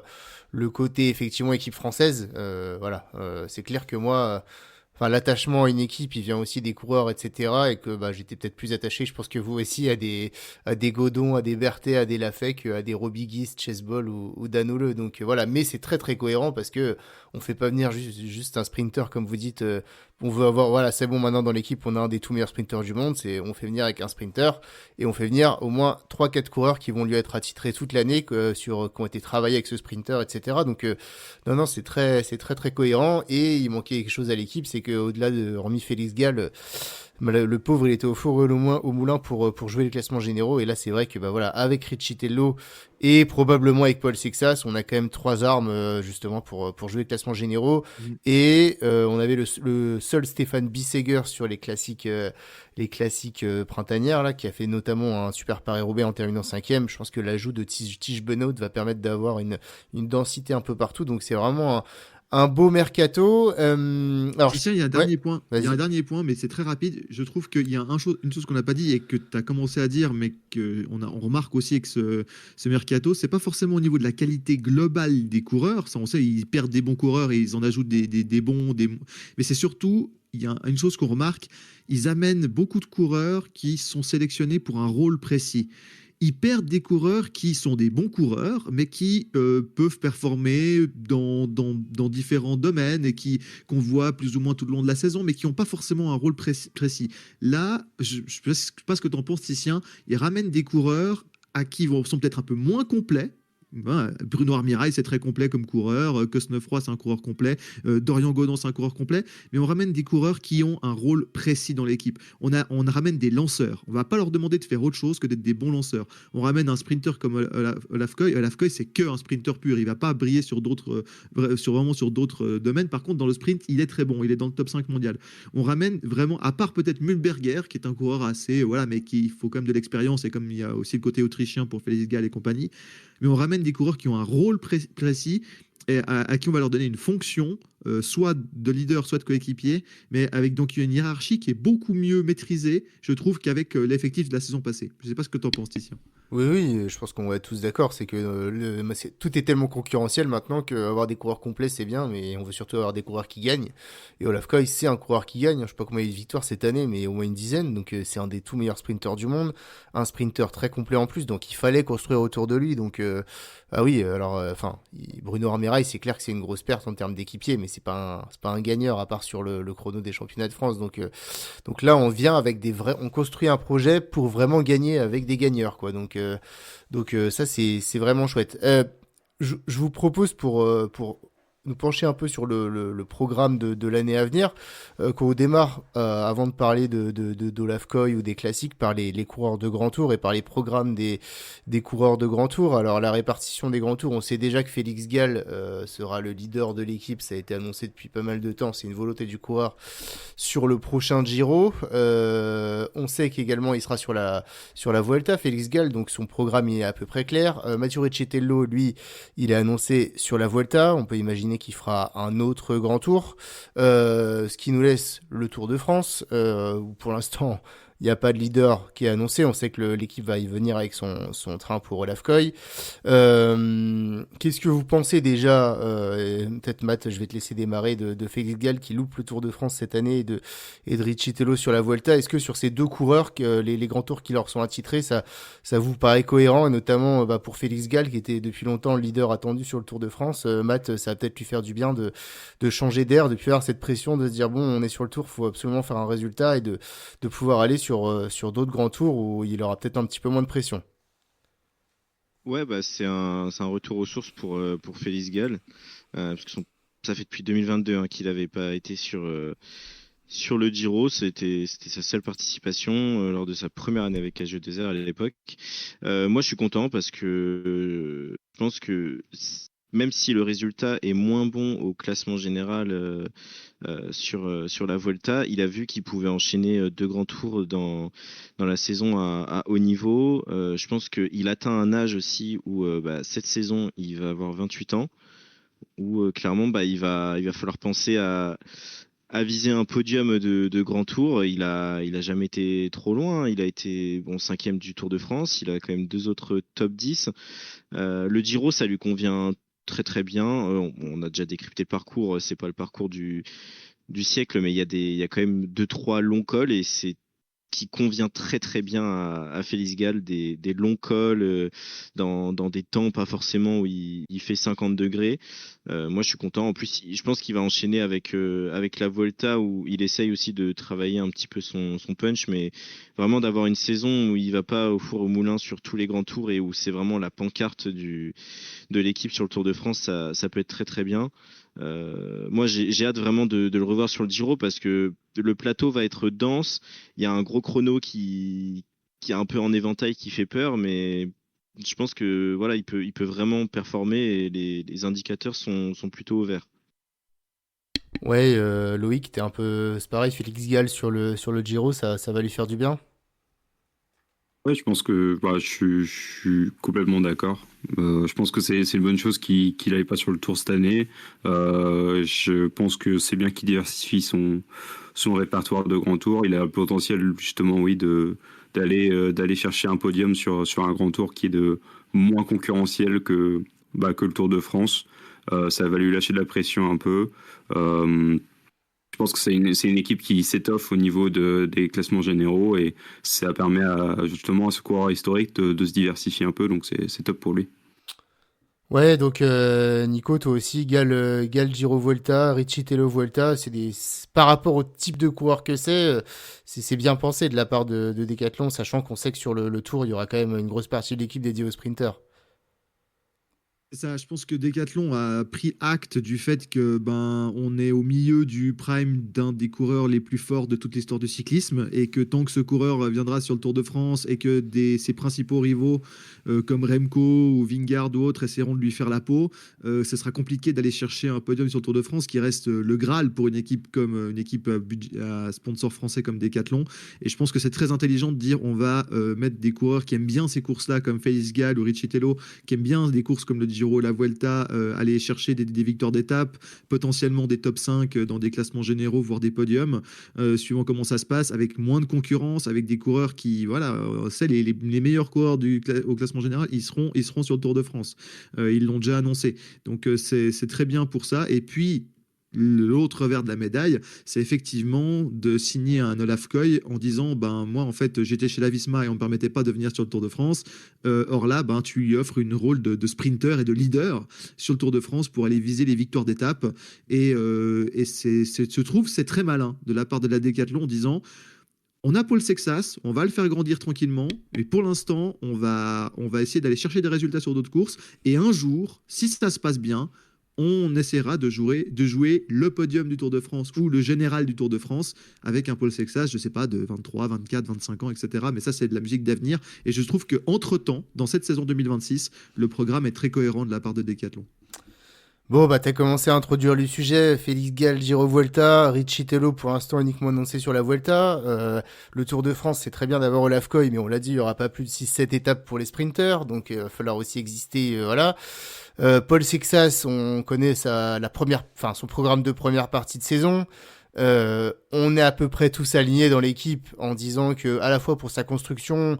le côté effectivement équipe française, voilà, c'est clair que moi. Enfin, l'attachement à une équipe, il vient aussi des coureurs, etc. Et que j'étais peut-être plus attaché, je pense que vous aussi, à des Godon, à des Berthet, à des Lafay, à des Robigis, Chesbol ou Danole. Donc voilà, mais c'est très très cohérent parce que on fait pas venir juste un sprinter, comme vous dites, on veut avoir, voilà, c'est bon, maintenant dans l'équipe, on a un des tout meilleurs sprinters du monde, on fait venir avec un sprinter et on fait venir au moins 3-4 coureurs qui vont lui être attitrés toute l'année, qui ont été travaillés avec ce sprinter, etc. Donc, non, c'est très cohérent et il manquait quelque chose à l'équipe, c'est qu'au-delà de, hormis Félix Gall, le pauvre, il était au four et au moulin pour jouer les classements généraux. Et là, c'est vrai que bah voilà, avec Richitello et probablement avec Paul Sexas, on a quand même 3 armes justement pour jouer les classements généraux. Et on avait le seul Stéphane Bisseger sur les classiques printanières là, qui a fait notamment un super Paris-Roubaix en terminant 5e. Je pense que l'ajout de Tige Benoît va permettre d'avoir une densité un peu une partout. Donc c'est vraiment un beau mercato. Alors, Christian, il y a un dernier point. Il y a vas-y. un dernier point, mais c'est très rapide. Je trouve qu'il y a une chose qu'on n'a pas dit et que tu as commencé à dire, mais on remarque aussi avec ce mercato, c'est pas forcément au niveau de la qualité globale des coureurs. Ça, on sait, ils perdent des bons coureurs et ils en ajoutent des bons. Mais c'est surtout, il y a une chose qu'on remarque, ils amènent beaucoup de coureurs qui sont sélectionnés pour un rôle précis. Ils perdent des coureurs qui sont des bons coureurs, mais qui peuvent performer dans différents domaines et qu'on voit plus ou moins tout le long de la saison, mais qui n'ont pas forcément un rôle précis. Là, je ne sais pas ce que tu en penses, Titien, ils ramènent des coureurs à qui sont peut-être un peu moins complets. Bruno Armirail, c'est très complet comme coureur. Cosnefroy, c'est un coureur complet. Dorian Godon, c'est un coureur complet. Mais on ramène des coureurs qui ont un rôle précis dans l'équipe. On ramène des lanceurs. On ne va pas leur demander de faire autre chose que d'être des bons lanceurs. On ramène un sprinter comme Olaf Koy. Olaf Koy, c'est que un sprinter pur. Il ne va pas briller sur d'autres domaines. Par contre, dans le sprint, il est très bon. Il est dans le top 5 mondial. On ramène vraiment, à part peut-être Mühlberger, qui est un coureur assez, voilà, mais qu'il faut quand même de l'expérience. Et comme il y a aussi le côté autrichien pour Félix Gall et compagnie. Mais on ramène des coureurs qui ont un rôle précis et à qui on va leur donner une fonction, soit de leader, soit de coéquipier, mais avec donc une hiérarchie qui est beaucoup mieux maîtrisée, je trouve, qu'avec l'effectif de la saison passée. Je ne sais pas ce que tu en penses, Titien. Oui, je pense qu'on va être tous d'accord. C'est que tout est tellement concurrentiel maintenant qu'avoir des coureurs complets, c'est bien, mais on veut surtout avoir des coureurs qui gagnent. Et Olaf Koy, c'est un coureur qui gagne. Je sais pas combien il y a eu de victoires cette année, mais au moins une dizaine. Donc c'est un des tout meilleurs sprinteurs du monde. Un sprinter très complet en plus. Donc il fallait construire autour de lui. Donc, ah oui, alors, Bruno Armirail, c'est clair que c'est une grosse perte en termes d'équipier, mais c'est pas un gagneur à part sur le chrono des championnats de France. Donc là, on vient avec on construit un projet pour vraiment gagner avec des gagneurs, quoi. Donc ça, c'est vraiment chouette. Je vous propose pour nous pencher un peu sur le programme de l'année à venir, qu'on démarre, avant de parler d'Olaf Koy ou des classiques, par les coureurs de grand tour et par les programmes des coureurs de grand tour. Alors la répartition des grands tours, on sait déjà que Félix Gall sera le leader de l'équipe, ça a été annoncé depuis pas mal de temps, c'est une volonté du coureur sur le prochain Giro. On sait qu'également il sera sur la Vuelta, Félix Gall, donc son programme il est à peu près clair. Matteo Riccitello, lui, il est annoncé sur la Vuelta, on peut imaginer qu'il fera un autre grand tour, ce qui nous laisse le Tour de France, où pour l'instant il n'y a pas de leader qui est annoncé. On sait que l'équipe va y venir avec son train pour Olaf Koy. Qu'est-ce que vous pensez déjà, peut-être Matt, je vais te laisser démarrer, de Félix Gall qui loupe le Tour de France cette année et de Riccitello sur la Vuelta. Est-ce que sur ces deux coureurs, les grands tours qui leur sont attitrés, ça vous paraît cohérent, et notamment pour Félix Gall qui était depuis longtemps le leader attendu sur le Tour de France? Matt, ça va peut-être lui faire du bien de changer d'air, de plus avoir cette pression de se dire bon, on est sur le Tour, faut absolument faire un résultat, et de pouvoir aller sur d'autres grands tours où il aura peut-être un petit peu moins de pression. Ouais, bah c'est un retour aux sources pour Félix Gall, parce que ça fait depuis 2022 qu'il n'avait pas été sur le Giro. C'était sa seule participation lors de sa première année avec AG2R à l'époque. Moi, je suis content parce que je pense que même si le résultat est moins bon au classement général sur la Volta, il a vu qu'il pouvait enchaîner deux grands tours dans la saison à haut niveau. Je pense qu'il atteint un âge aussi où cette saison, il va avoir 28 ans, où clairement il va falloir penser à viser un podium de grand tour. Il a jamais été trop loin. Il a été cinquième du Tour de France. Il a quand même deux autres top 10. Le Giro, ça lui convient très très bien. On a déjà décrypté le parcours. C'est pas le parcours du siècle, mais il y a quand même 2-3 longs cols et c'est qui convient très très bien à Félix Gall, des longs cols dans des temps pas forcément où il fait 50 degrés. Moi je suis content. En plus, je pense qu'il va enchaîner avec la Volta où il essaye aussi de travailler un petit peu son punch, mais vraiment d'avoir une saison où il va pas au four au moulin sur tous les grands tours et où c'est vraiment la pancarte de l'équipe sur le Tour de France, ça peut être très très bien. Moi, j'ai hâte vraiment de le revoir sur le Giro parce que le plateau va être dense. Il y a un gros chrono qui est un peu en éventail, qui fait peur, mais je pense que voilà, il peut vraiment performer et les indicateurs sont plutôt au vert. Ouais, Loïc, t'es un peu... C'est pareil, Félix Gall sur le Giro, ça va lui faire du bien. Ouais, je pense que je suis complètement d'accord. Je pense que c'est une bonne chose qu'il n'aille pas sur le Tour cette année. Je pense que c'est bien qu'il diversifie son répertoire de Grand Tour. Il a le potentiel justement, oui, d'aller chercher un podium sur un Grand Tour qui est de moins concurrentiel que le Tour de France. Ça va lui lâcher de la pression un peu. Je pense que c'est une équipe qui s'étoffe au niveau des classements généraux et ça permet justement à ce coureur historique de se diversifier un peu, donc c'est top pour lui. Ouais, donc Nico, toi aussi, Gall Giro Vuelta, Ricci Tello Vuelta, par rapport au type de coureur que c'est bien pensé de la part de Decathlon, sachant qu'on sait que sur le Tour, il y aura quand même une grosse partie de l'équipe dédiée aux sprinters. Ça, je pense que Decathlon a pris acte du fait que on est au milieu du prime d'un des coureurs les plus forts de toute l'histoire du cyclisme et que tant que ce coureur viendra sur le Tour de France et que ses principaux rivaux comme Remco ou Vingegaard ou autres essaieront de lui faire la peau, ce sera compliqué d'aller chercher un podium sur le Tour de France qui reste le Graal pour une équipe comme une équipe à sponsor français comme Decathlon. Et je pense que c'est très intelligent de dire on va mettre des coureurs qui aiment bien ces courses-là comme Félix Gall ou Ricci Tello, qui aiment bien des courses comme le Giro, la Vuelta, aller chercher des victoires d'étape, potentiellement des top 5 dans des classements généraux, voire des podiums, suivant comment ça se passe, avec moins de concurrence, avec des coureurs qui, voilà, c'est les meilleurs coureurs au classement général, ils seront sur le Tour de France. Ils l'ont déjà annoncé. Donc c'est très bien pour ça. Et puis, l'autre revers de la médaille, c'est effectivement de signer un Olaf Koy en disant moi en fait j'étais chez la Visma et on me permettait pas de venir sur le Tour de France. Or là tu lui offres une rôle de sprinter et de leader sur le Tour de France pour aller viser les victoires d'étape et je trouve c'est très malin de la part de la Décathlon en disant on a Paul Sexas, on va le faire grandir tranquillement, mais pour l'instant, on va essayer d'aller chercher des résultats sur d'autres courses. Et un jour, si ça se passe bien, on essaiera de jouer le podium du Tour de France ou le général du Tour de France avec un Paul Sexas, je sais pas, de 23, 24, 25 ans, etc. Mais ça, c'est de la musique d'avenir. Et je trouve qu'entre-temps, dans cette saison 2026, le programme est très cohérent de la part de Decathlon. Bon, bah, t'as commencé à introduire le sujet. Félix Gall, Giro Vuelta, Ricci Tello, pour l'instant uniquement annoncé sur la Vuelta. Le Tour de France, c'est très bien d'avoir Olaf Koy, mais on l'a dit, il y aura pas plus de 6-7 étapes pour les sprinters, donc il va falloir aussi exister, voilà. Paul Sexas, on connaît son programme de première partie de saison. On est à peu près tous alignés dans l'équipe en disant que, à la fois pour sa construction,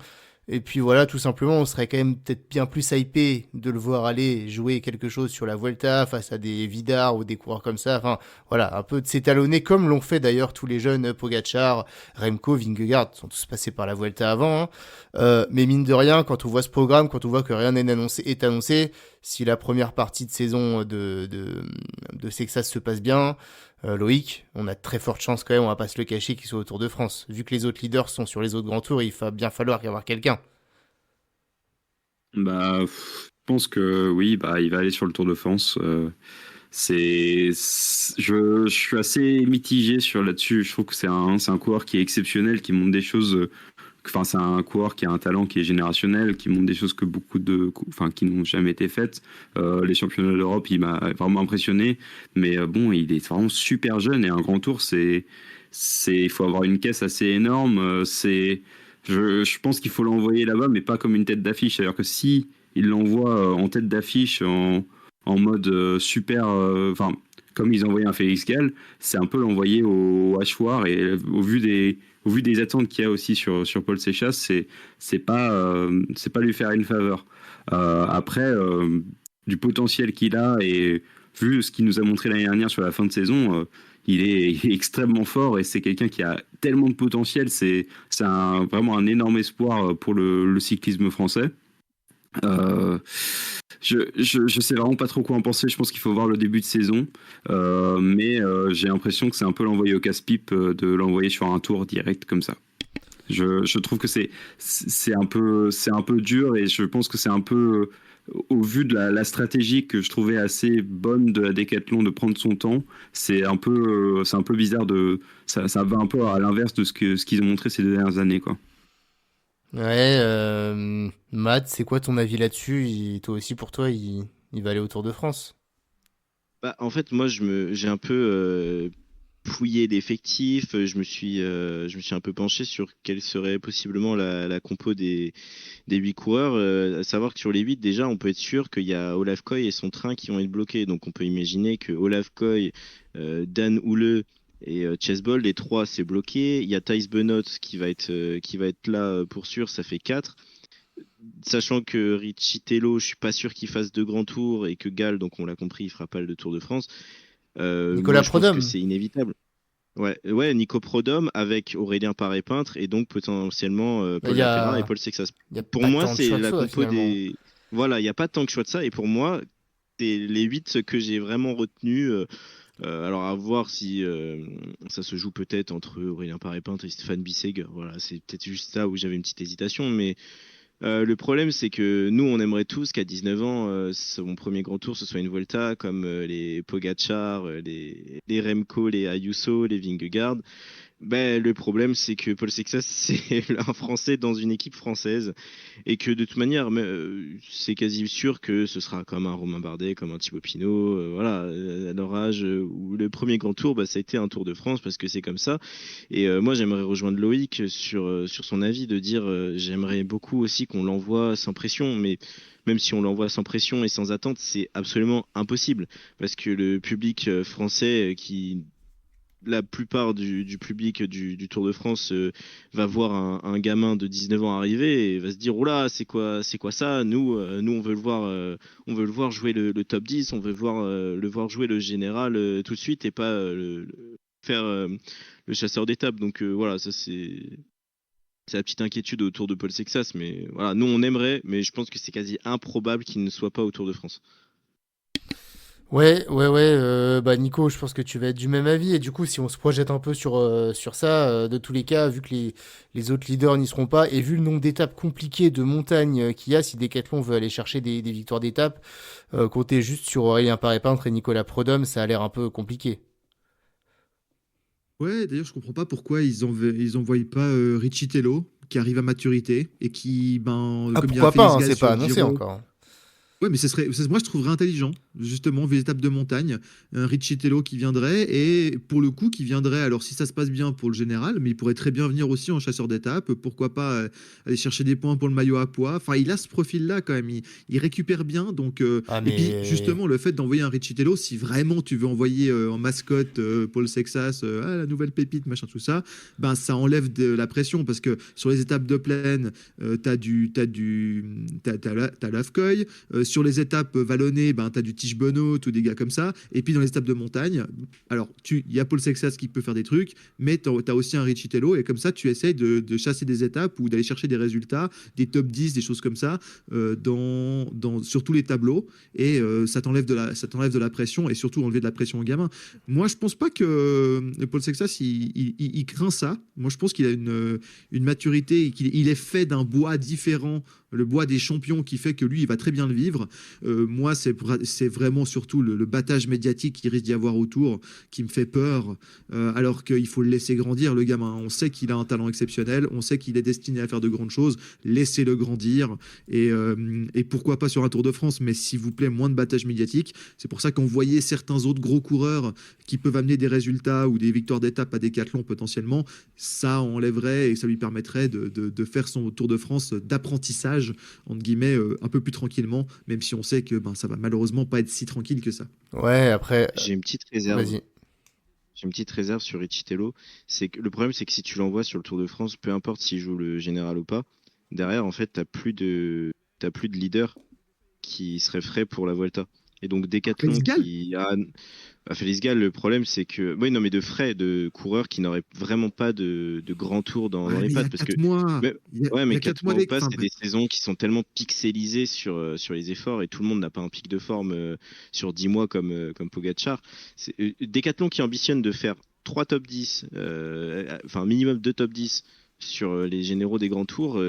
et puis voilà, tout simplement, on serait quand même peut-être bien plus hypé de le voir aller jouer quelque chose sur la Vuelta face à des Vidar ou des coureurs comme ça. Enfin, voilà, un peu de s'étalonner comme l'ont fait d'ailleurs tous les jeunes Pogacar, Remco, Vingegaard, sont tous passés par la Vuelta avant. Hein. Mais mine de rien, quand on voit ce programme, quand on voit que rien est annoncé, si la première partie de saison de Sexas se passe bien, Loïc, on a très forte chance quand même, on va pas se le cacher, qu'il soit au Tour de France. Vu que les autres leaders sont sur les autres grands tours, il va bien falloir y avoir quelqu'un. Je pense que oui, il va aller sur le Tour de France. Je suis assez mitigé là-dessus. Je trouve que c'est un coureur qui est exceptionnel, qui montre des choses. Enfin, c'est un coureur qui a un talent qui est générationnel, qui montre des choses que qui n'ont jamais été faites. Les championnats d'Europe, il m'a vraiment impressionné. Mais il est vraiment super jeune et un grand tour, il faut avoir une caisse assez énorme. Je pense qu'il faut l'envoyer là-bas, mais pas comme une tête d'affiche. C'est-à-dire que si il l'envoie en tête d'affiche, en mode super, comme ils envoyaient un Félix Gall, c'est un peu l'envoyer au hachoir. Et au vu des attentes qu'il y a aussi sur Paul Seixas, c'est pas lui faire une faveur. Après, du potentiel qu'il a et vu ce qu'il nous a montré l'année dernière sur la fin de saison, il est extrêmement fort et c'est quelqu'un qui a tellement de potentiel. Vraiment un énorme espoir pour le cyclisme français. Euh, je sais vraiment pas trop quoi en penser. Je pense qu'il faut voir le début de saison, mais j'ai l'impression que c'est un peu l'envoyer au casse-pipe de l'envoyer sur un tour direct comme ça. Je trouve que c'est un peu dur et je pense que c'est un peu au vu de la stratégie que je trouvais assez bonne de la Décathlon de prendre son temps. C'est un peu bizarre ça va un peu à l'inverse de ce qu'ils ont montré ces 2 dernières années quoi. Ouais, Matt, c'est quoi ton avis là-dessus? Toi aussi, pour toi, il va aller au Tour de France. Bah, en fait, moi, j'ai un peu fouillé l'effectif. Je me suis un peu penché sur quelle serait possiblement la compo des 8 coureurs. À savoir que sur les 8, déjà, on peut être sûr qu'il y a Olaf Koy et son train qui vont être bloqués. Donc, on peut imaginer que Olaf Koy, Dan Houle et Chesbold, les trois, c'est bloqué. Il y a Thijs Benoot qui va être là pour sûr, ça fait 4. Sachant que Richie Tello, je suis pas sûr qu'il fasse 2 grands tours et que Gall, donc on l'a compris, il fera pas le Tour de France. Moi, Nicolas je pense que Prodhomme. c'est inévitable. Ouais, ouais, Nico Prodhomme avec Aurélien Paré-Peintre et donc potentiellement Bah, Paul Laperrin et Paul Sexas. il y a Pour pas moi, tant de c'est choix que la ça, compo finalement. des. Voilà, il n'y a pas tant que choix de ça. Et pour moi, c'est les 8 que j'ai vraiment retenus. Alors à voir si ça se joue peut-être entre Aurélien Paré-Peintre et Stéphane Bisseg. Voilà, c'est peut-être juste ça où j'avais une petite hésitation. Mais le problème, c'est que nous, on aimerait tous qu'à 19 ans, son premier grand tour, ce soit une Volta, comme les Pogacar, les Remco, les Ayuso, les Vingegaard. Ben, le problème, c'est que Paul Sexas, c'est un Français dans une équipe française. Et que de toute manière, c'est quasi sûr que ce sera comme un Romain Bardet, comme un Thibaut Pinot. Voilà, à leur âge, où le premier grand tour, bah, ça a été un Tour de France parce que c'est comme ça. Et moi, j'aimerais rejoindre Loïc sur son avis de dire j'aimerais beaucoup aussi qu'on l'envoie sans pression. Mais même si on l'envoie sans pression et sans attente, c'est absolument impossible. Parce que le public français qui la plupart du public du Tour de France va voir un gamin de 19 ans arriver et va se dire oula c'est quoi ça nous on veut le voir jouer le top 10 on veut le voir jouer le général tout de suite et pas faire le chasseur d'étape donc voilà ça c'est la petite inquiétude autour de Paul Sexas mais voilà nous on aimerait mais je pense que c'est quasi improbable qu'il ne soit pas au Tour de France. Ouais, ouais, ouais. Bah Nico, je pense que tu vas être du même avis. Et du coup, si on se projette un peu sur ça, de tous les cas, vu que les autres leaders n'y seront pas, et vu le nombre d'étapes compliquées de montagne qu'il y a, si Decathlon veut aller chercher des victoires d'étapes, compter juste sur Aurélien Paré-Peintre et Nicolas Prodhomme, ça a l'air un peu compliqué. Ouais, d'ailleurs, je comprends pas pourquoi ils envoient pas Richie Tello, qui arrive à maturité et qui, ben, Ah, comme dira pourquoi pas, Félix hein, Gall c'est pas sur le annoncé Giro. encore. Ouais, mais moi je trouverais intelligent, justement, vu les étapes de montagne, un Riccitello qui viendrait, et pour le coup, qui viendrait, alors si ça se passe bien pour le général, mais il pourrait très bien venir aussi en chasseur d'étapes, pourquoi pas aller chercher des points pour le maillot à pois. Enfin, il a ce profil-là quand même, il récupère bien, donc. Ah, Et puis, mais... justement, le fait d'envoyer un Riccitello, si vraiment tu veux envoyer en mascotte Paul Sexas, ah, la nouvelle pépite, machin, tout ça, ben ça enlève de la pression, parce que sur les étapes de plaine, t'as l'Afcoy, sur les étapes vallonnées, ben, tu as du Tige Benoît ou des gars comme ça. Et puis dans les étapes de montagne, alors il y a Paul Sexas qui peut faire des trucs, mais tu as aussi un Riccitello. Et comme ça, tu essayes de chasser des étapes ou d'aller chercher des résultats, des top 10, des choses comme ça, sur tous les tableaux. Et ça t'enlève de la pression et surtout enlever de la pression aux gamins. Moi, je pense pas que Paul Sexas, il craint ça. Moi, je pense qu'il a une maturité et qu'il est fait d'un bois différent, le bois des champions, qui fait que lui, il va très bien le vivre. Moi, c'est vraiment surtout le battage médiatique qu'il risque d'y avoir autour qui me fait peur, alors qu'il faut le laisser grandir, le gamin. On sait qu'il a un talent exceptionnel, on sait qu'il est destiné à faire de grandes choses, laissez-le grandir, et pourquoi pas sur un Tour de France, mais s'il vous plaît, moins de battage médiatique. C'est pour ça qu'on voyait certains autres gros coureurs qui peuvent amener des résultats ou des victoires d'étape à Décathlon potentiellement, ça enlèverait et ça lui permettrait de faire son Tour de France d'apprentissage, entre guillemets, un peu plus tranquillement, même si on sait que ben, ça va malheureusement pas être si tranquille que ça. Ouais, après... J'ai une petite réserve. vas-y. J'ai une petite réserve sur Riccitello. C'est que le problème, c'est que si tu l'envoies sur le Tour de France, peu importe s'il joue le général ou pas, derrière, en fait, t'as plus de leader qui serait frais pour la Vuelta. Et donc Decathlon Félix Gall qui a Félix Gall, le problème c'est que oui non mais de frais de coureurs qui n'auraient vraiment pas de grand tour dans les mais il y a pattes parce que 4 mois. mais, ouais Il y mais a 4 4 mois mois ou des. pas Enfin, c'est des saisons qui sont tellement pixelisées sur les efforts et tout le monde n'a pas un pic de forme sur 10 mois comme Pogacar. C'est Decathlon qui ambitionne de faire 3 top 10 enfin minimum 2 top 10 sur les généraux des grands tours.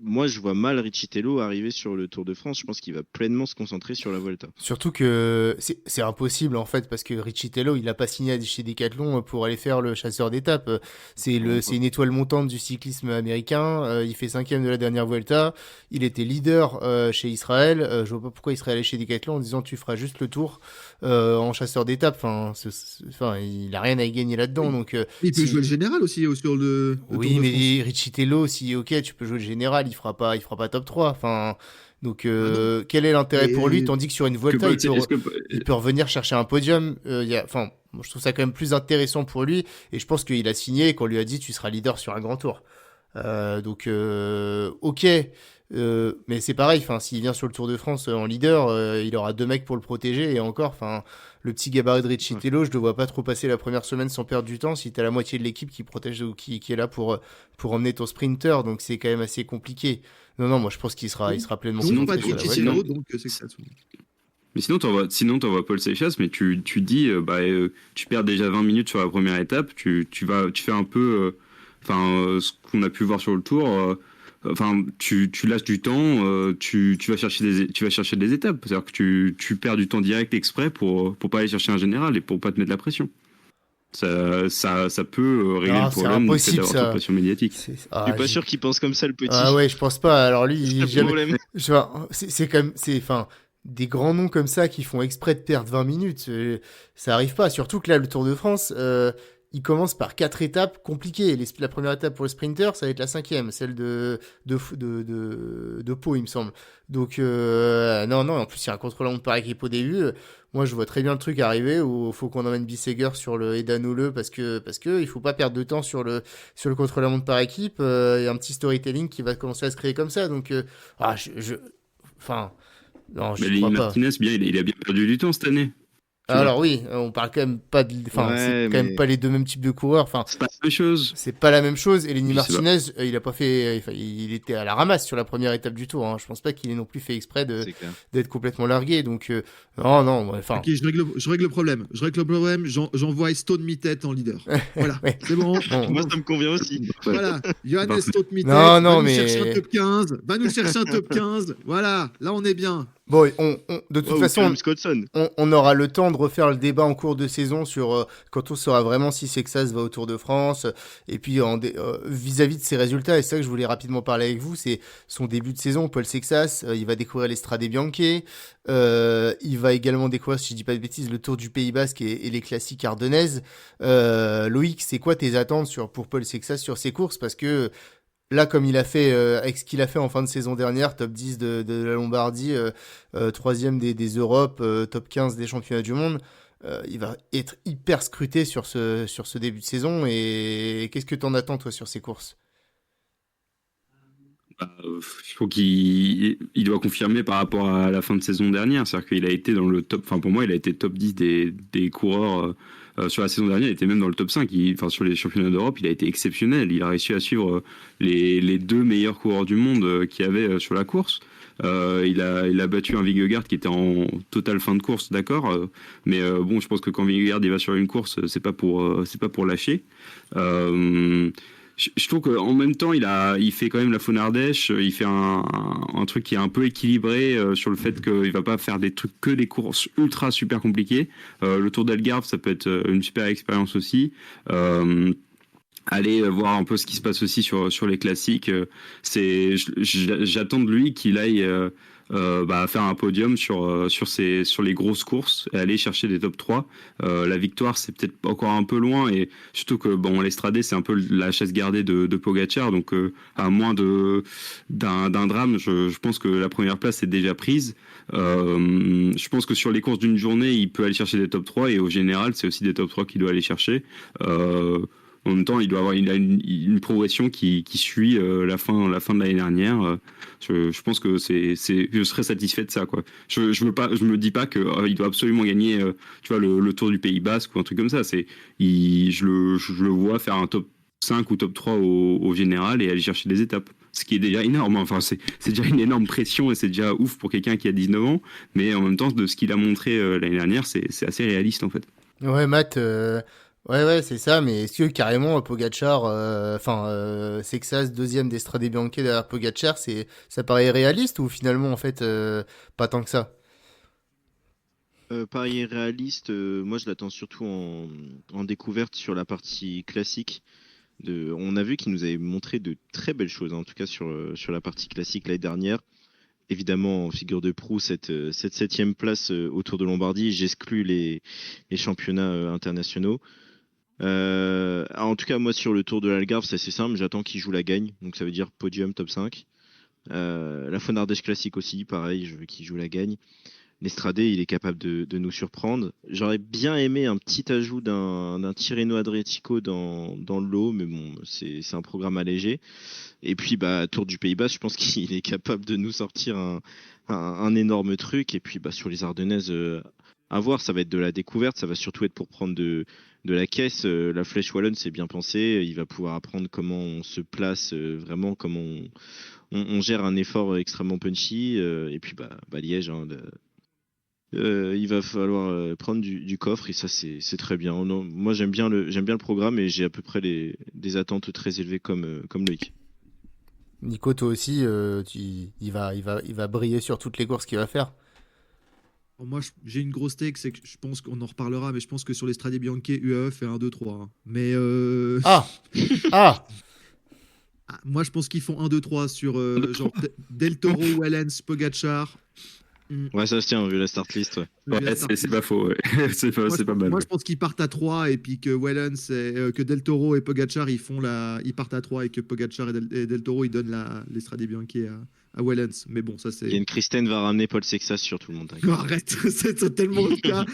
Moi, je vois mal Riccitello arriver sur le Tour de France. Je pense qu'il va pleinement se concentrer sur la Vuelta. Surtout que c'est impossible en fait parce que Riccitello il a pas signé chez Decathlon pour aller faire le chasseur d'étape. C'est une étoile montante du cyclisme américain. Il fait 5e de la dernière Vuelta. Il était leader chez Israël. Je vois pas pourquoi il serait allé chez Decathlon en disant tu feras juste le tour en chasseur d'étape. Enfin, il a rien à y gagner là-dedans. Oui. Donc Il peut jouer le général aussi sur le oui, Tour de France. mais Riccitello, si ok, tu peux jouer le général, il fera pas top 3. Enfin, donc non. quel est l'intérêt pour lui, Et- tandis que sur une Que Vuelta, Paul- est-ce que il peut revenir chercher un podium. Enfin, moi, je trouve ça quand même plus intéressant pour lui, et je pense qu'il a signé et qu'on lui a dit tu seras leader sur un grand tour. Donc ok. Mais c'est pareil, enfin, s'il vient sur le Tour de France en leader, il aura 2 mecs pour le protéger et encore, enfin, le petit gabarit de Riccitello, je ne le vois pas trop passer la première semaine sans perdre du temps si tu as la moitié de l'équipe qui protège ou qui est là pour emmener ton sprinter, donc c'est quand même assez compliqué. Non, moi je pense qu'il sera pleinement Donc, Sinon, pas de concentré sur la sinon- Vuelta. Riccitello, donc c'est ça. Mais sinon t'envoies Paul Seixas, mais tu dis, tu perds déjà 20 minutes sur la première étape, tu fais un peu, ce qu'on a pu voir sur le tour. Tu lâches du temps, tu vas chercher des étapes. C'est-à-dire que tu perds du temps direct exprès pour pas aller chercher un général et pour pas te mettre la pression. Ça peut régler Non, le c'est problème du fait impossible d'avoir cette ça. pression médiatique. C'est- Je ah, suis pas j'y- sûr qu'il pense comme ça le petit. Ah ouais, je pense pas. Alors lui, C'est il le jamais. problème. C'est quand même, enfin, des grands noms comme ça qui font exprès de perdre 20 minutes, ça arrive pas. Surtout que là, le Tour de France, il commence par 4 étapes compliquées. La première étape pour le sprinter, ça va être la 5e, celle de Pau, il me semble. Donc, non, en plus, il y a un contrôle-la-montre par équipe au début. Moi, je vois très bien le truc arriver où il faut qu'on emmène Bissegger sur le Edanole parce que il faut pas perdre de temps sur le contrôle-la-montre par équipe. Il y a un petit storytelling qui va commencer à se créer comme ça. Donc, enfin, non, Mais je Lenny crois pas. Martinez, il a bien perdu du temps cette année. Tu vois. Alors oui, on parle quand même pas de, enfin, Ouais, c'est quand même mais- pas les deux mêmes types de coureurs. Enfin, C'est pas la même chose. c'est pas la même chose. Et Lenny Je sais pas. Martinez, il a pas fait, enfin, il était à la ramasse sur la première étape du Tour. Hein. Je pense pas qu'il ait non plus fait exprès C'est clair. d'être complètement largué. Donc non, enfin. Ok, je règle le problème. J'envoie Stone Mittet en leader. Voilà, Ouais. c'est bon. Bon. Moi, ça me convient aussi. Voilà, Johannes Parfait. Stone Mittet Non, va nous mais- chercher un top 15. Va nous chercher un top 15. Voilà, là on est bien. Bon, de toute Ouais, ou façon, Callum Scottson. on aura le temps de refaire le débat en cours de saison sur quand on saura vraiment si Sexas va au Tour de France. Et puis vis-à-vis de ses résultats, et c'est ça que je voulais rapidement parler avec vous, c'est son début de saison. Paul Sexas, il va découvrir l'Estrade Bianche. Il va également découvrir, si je dis pas de bêtises, le Tour du Pays Basque et les classiques ardennaises. Loïc, c'est quoi tes attentes pour Paul Sexas sur ses courses? Parce que là, comme il a fait avec ce qu'il a fait en fin de saison dernière, top 10 de la Lombardie, 3e des Europes, top 15 des championnats du monde, il va être hyper scruté sur ce début de saison. Et qu'est-ce que t'en attends, toi, sur ces courses? Je trouve qu'il doit confirmer par rapport à la fin de saison dernière. C'est-à-dire qu'il a été dans le top. Enfin, pour moi, il a été top 10 des coureurs sur la saison dernière. Il était même dans le top 5. Sur les championnats d'Europe, il a été exceptionnel. Il a réussi à suivre les deux meilleurs coureurs du monde qu'il y avait sur la course. Il a battu un Vingegaard qui était en totale fin de course, d'accord. Mais bon, je pense que quand Vingegaard il va sur une course, c'est pas pour lâcher. Je trouve qu'en même temps, il fait quand même la Faune Ardèche. Il fait un truc qui est un peu équilibré sur le fait qu'il va pas faire des courses ultra super compliquées. Le Tour d'Algarve, ça peut être une super expérience aussi. Aller voir un peu ce qui se passe aussi sur les classiques. J'attends de lui qu'il aille faire un podium sur les grosses courses et aller chercher des top 3. La victoire, c'est peut-être encore un peu loin, et surtout que l'Estrade, c'est un peu la chasse gardée de Pogacar, donc à moins d'un drame, je pense que la première place est déjà prise. Je pense que sur les courses d'une journée, il peut aller chercher des top 3, et au général, c'est aussi des top 3 qu'il doit aller chercher. En même temps, il a une progression qui suit la fin de l'année dernière. Je pense que je serais satisfait de ça, quoi. Je me dis pas que il doit absolument gagner, tu vois, le Tour du Pays Basque ou un truc comme ça. Je le vois faire un top 5 ou top 3 au général et aller chercher des étapes. Ce qui est déjà énorme. Enfin, c'est déjà une énorme pression et c'est déjà ouf pour quelqu'un qui a 19 ans. Mais en même temps, de ce qu'il a montré l'année dernière, c'est assez réaliste, en fait. Ouais, Matt, ouais, c'est ça, mais est-ce que carrément Pogacar, Sexas, deuxième d'Estrade Bianche derrière Pogacar, ça paraît réaliste ou finalement, en fait, pas tant que ça? Pareil réaliste, moi je l'attends surtout en découverte sur la partie classique. On a vu qu'il nous avait montré de très belles choses, hein, en tout cas sur la partie classique l'année dernière. Évidemment, en figure de proue, cette septième place au Tour de Lombardie, j'exclus les championnats internationaux. En tout cas, moi sur le Tour de l'Algarve, c'est assez simple, j'attends qu'il joue la gagne, donc ça veut dire podium top 5. La Faune Ardèche classique aussi, pareil, je veux qu'il joue la gagne. L'Estradé, il est capable de nous surprendre. J'aurais bien aimé un petit ajout d'un Tirreno Adriatico dans le lot, mais bon, c'est un programme allégé. Et puis, bah, Tour du Pays Basque, je pense qu'il est capable de nous sortir un énorme truc. Et puis, bah, sur les Ardennaises, à voir, ça va être de la découverte, ça va surtout être pour prendre de la caisse. La Flèche Wallonne, c'est bien pensé. Il va pouvoir apprendre comment on se place, vraiment, comment on gère un effort extrêmement punchy. Et puis, bah Liège, hein, il va falloir prendre du coffre et ça c'est très bien. Moi j'aime bien le programme et j'ai à peu près des attentes très élevées comme Loïc. Nico, toi aussi, il va briller sur toutes les courses qu'il va faire. Bon, moi, j'ai une grosse take, c'est que je pense qu'on en reparlera, mais je pense que sur les Strade Bianche, UAE fait 1, 2, 3. Hein. Mais Ah! Ah! moi, je pense qu'ils font 1, 2, 3 sur genre Del Toro, Wellens, Pogacar. Ouais, ça se tient, vu la start list. Ouais. Ouais, c'est pas faux, ouais. c'est pas mal. Moi, Ouais. je pense qu'ils partent à 3 et puis que Wellens, que Del Toro et Pogacar, ils partent à 3 et que Pogacar et Del Toro, ils donnent les Strade Bianche à Wellens. Mais bon, ça c'est. Yann Christen va ramener Paul Sexas sur tout le monde. Non, arrête, c'est tellement le cas.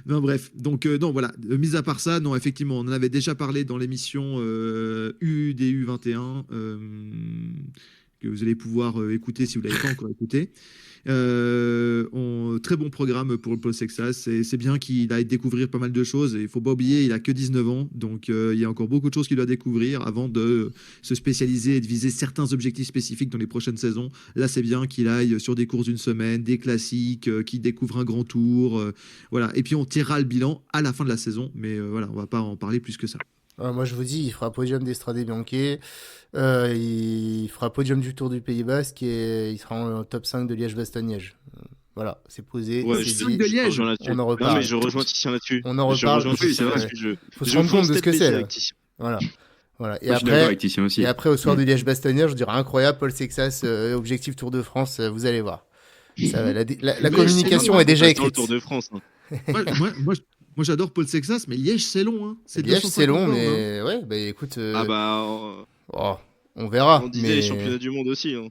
Non, bref. Donc, non, voilà. Mis à part ça, non, effectivement, on en avait déjà parlé dans l'émission UDU 21 que vous allez pouvoir écouter si vous ne l'avez pas encore écouté. Très bon programme pour Paul Sexas. C'est bien qu'il aille découvrir pas mal de choses. Et il ne faut pas oublier, il a que 19 ans. Donc, il y a encore beaucoup de choses qu'il doit découvrir avant de se spécialiser et de viser certains objectifs spécifiques dans les prochaines saisons. Là, c'est bien qu'il aille sur des courses d'une semaine, des classiques, qu'il découvre un grand tour. Voilà. Et puis, on tirera le bilan à la fin de la saison. Mais voilà, on ne va pas en parler plus que ça. Moi, je vous dis, il fera podium d'Estrade Bianche, il fera podium du Tour du Pays Basque et il sera en top 5 de Liège-Bastogne-Liège. Voilà, c'est posé. Ouais, c'est je dit. de Liège. On en Non, reparle. mais je rejoins Titien là-dessus. On en Je reparle. rejoins Oui, Titien c'est vrai. là-dessus. Faut se rendre compte de ce que c'est, là. Voilà. Et Je suis d'accord après, avec Titien aussi. et après, au soir du Liège-Bastogne-Liège, je dirais incroyable, Paul Sexas, objectif Tour de France, vous allez voir. La communication est déjà écrite. Tour de France. Hein. Moi, j'adore Paul Sexas, mais Liège, c'est long. Hein. C'est Liège, 250 c'est long, bornes, hein. mais ouais, bah écoute, on verra. On disait les championnats du monde aussi. Hein.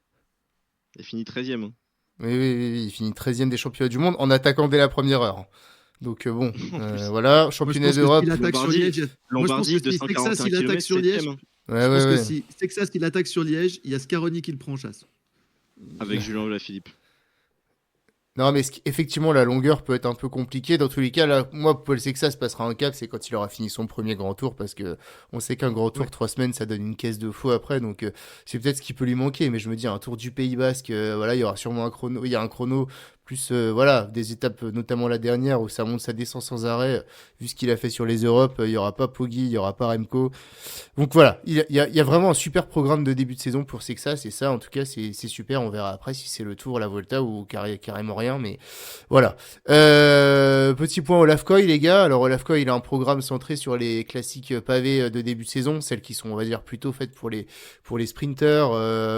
Il finit 13ème. Hein. Oui, il finit 13e des championnats du monde en attaquant dès la première heure. Donc bon, voilà, championnat d'Europe. Lombardie, 241 il attaque sur Liège. Je pense que si Sexas il attaque sur Liège, il y a Scaroni qui le prend en chasse. Avec Julien Alaphilippe. Non, mais effectivement, la longueur peut être un peu compliquée. Dans tous les cas, là, moi, Paul Sexas passera un cap, c'est quand il aura fini son premier grand tour, parce que on sait qu'un grand tour, 3 semaines, ça donne une caisse de faux après, donc c'est peut-être ce qui peut lui manquer. Mais je me dis, un tour du Pays Basque, voilà, il y aura sûrement un chrono, il y a un chrono, plus voilà, des étapes, notamment la dernière, où ça monte, ça descend sans arrêt. Vu ce qu'il a fait sur les Europes, il y aura pas Poggi, il y aura pas Remco. Donc voilà, il y a vraiment un super programme de début de saison pour Sexas, et ça, en tout cas, c'est super. On verra après si c'est le Tour, la Volta ou carrément rien, mais voilà. Petit point Olaf Koy, les gars. Alors Olaf Koy, il a un programme centré sur les classiques pavés de début de saison, celles qui sont, on va dire, plutôt faites pour les sprinters.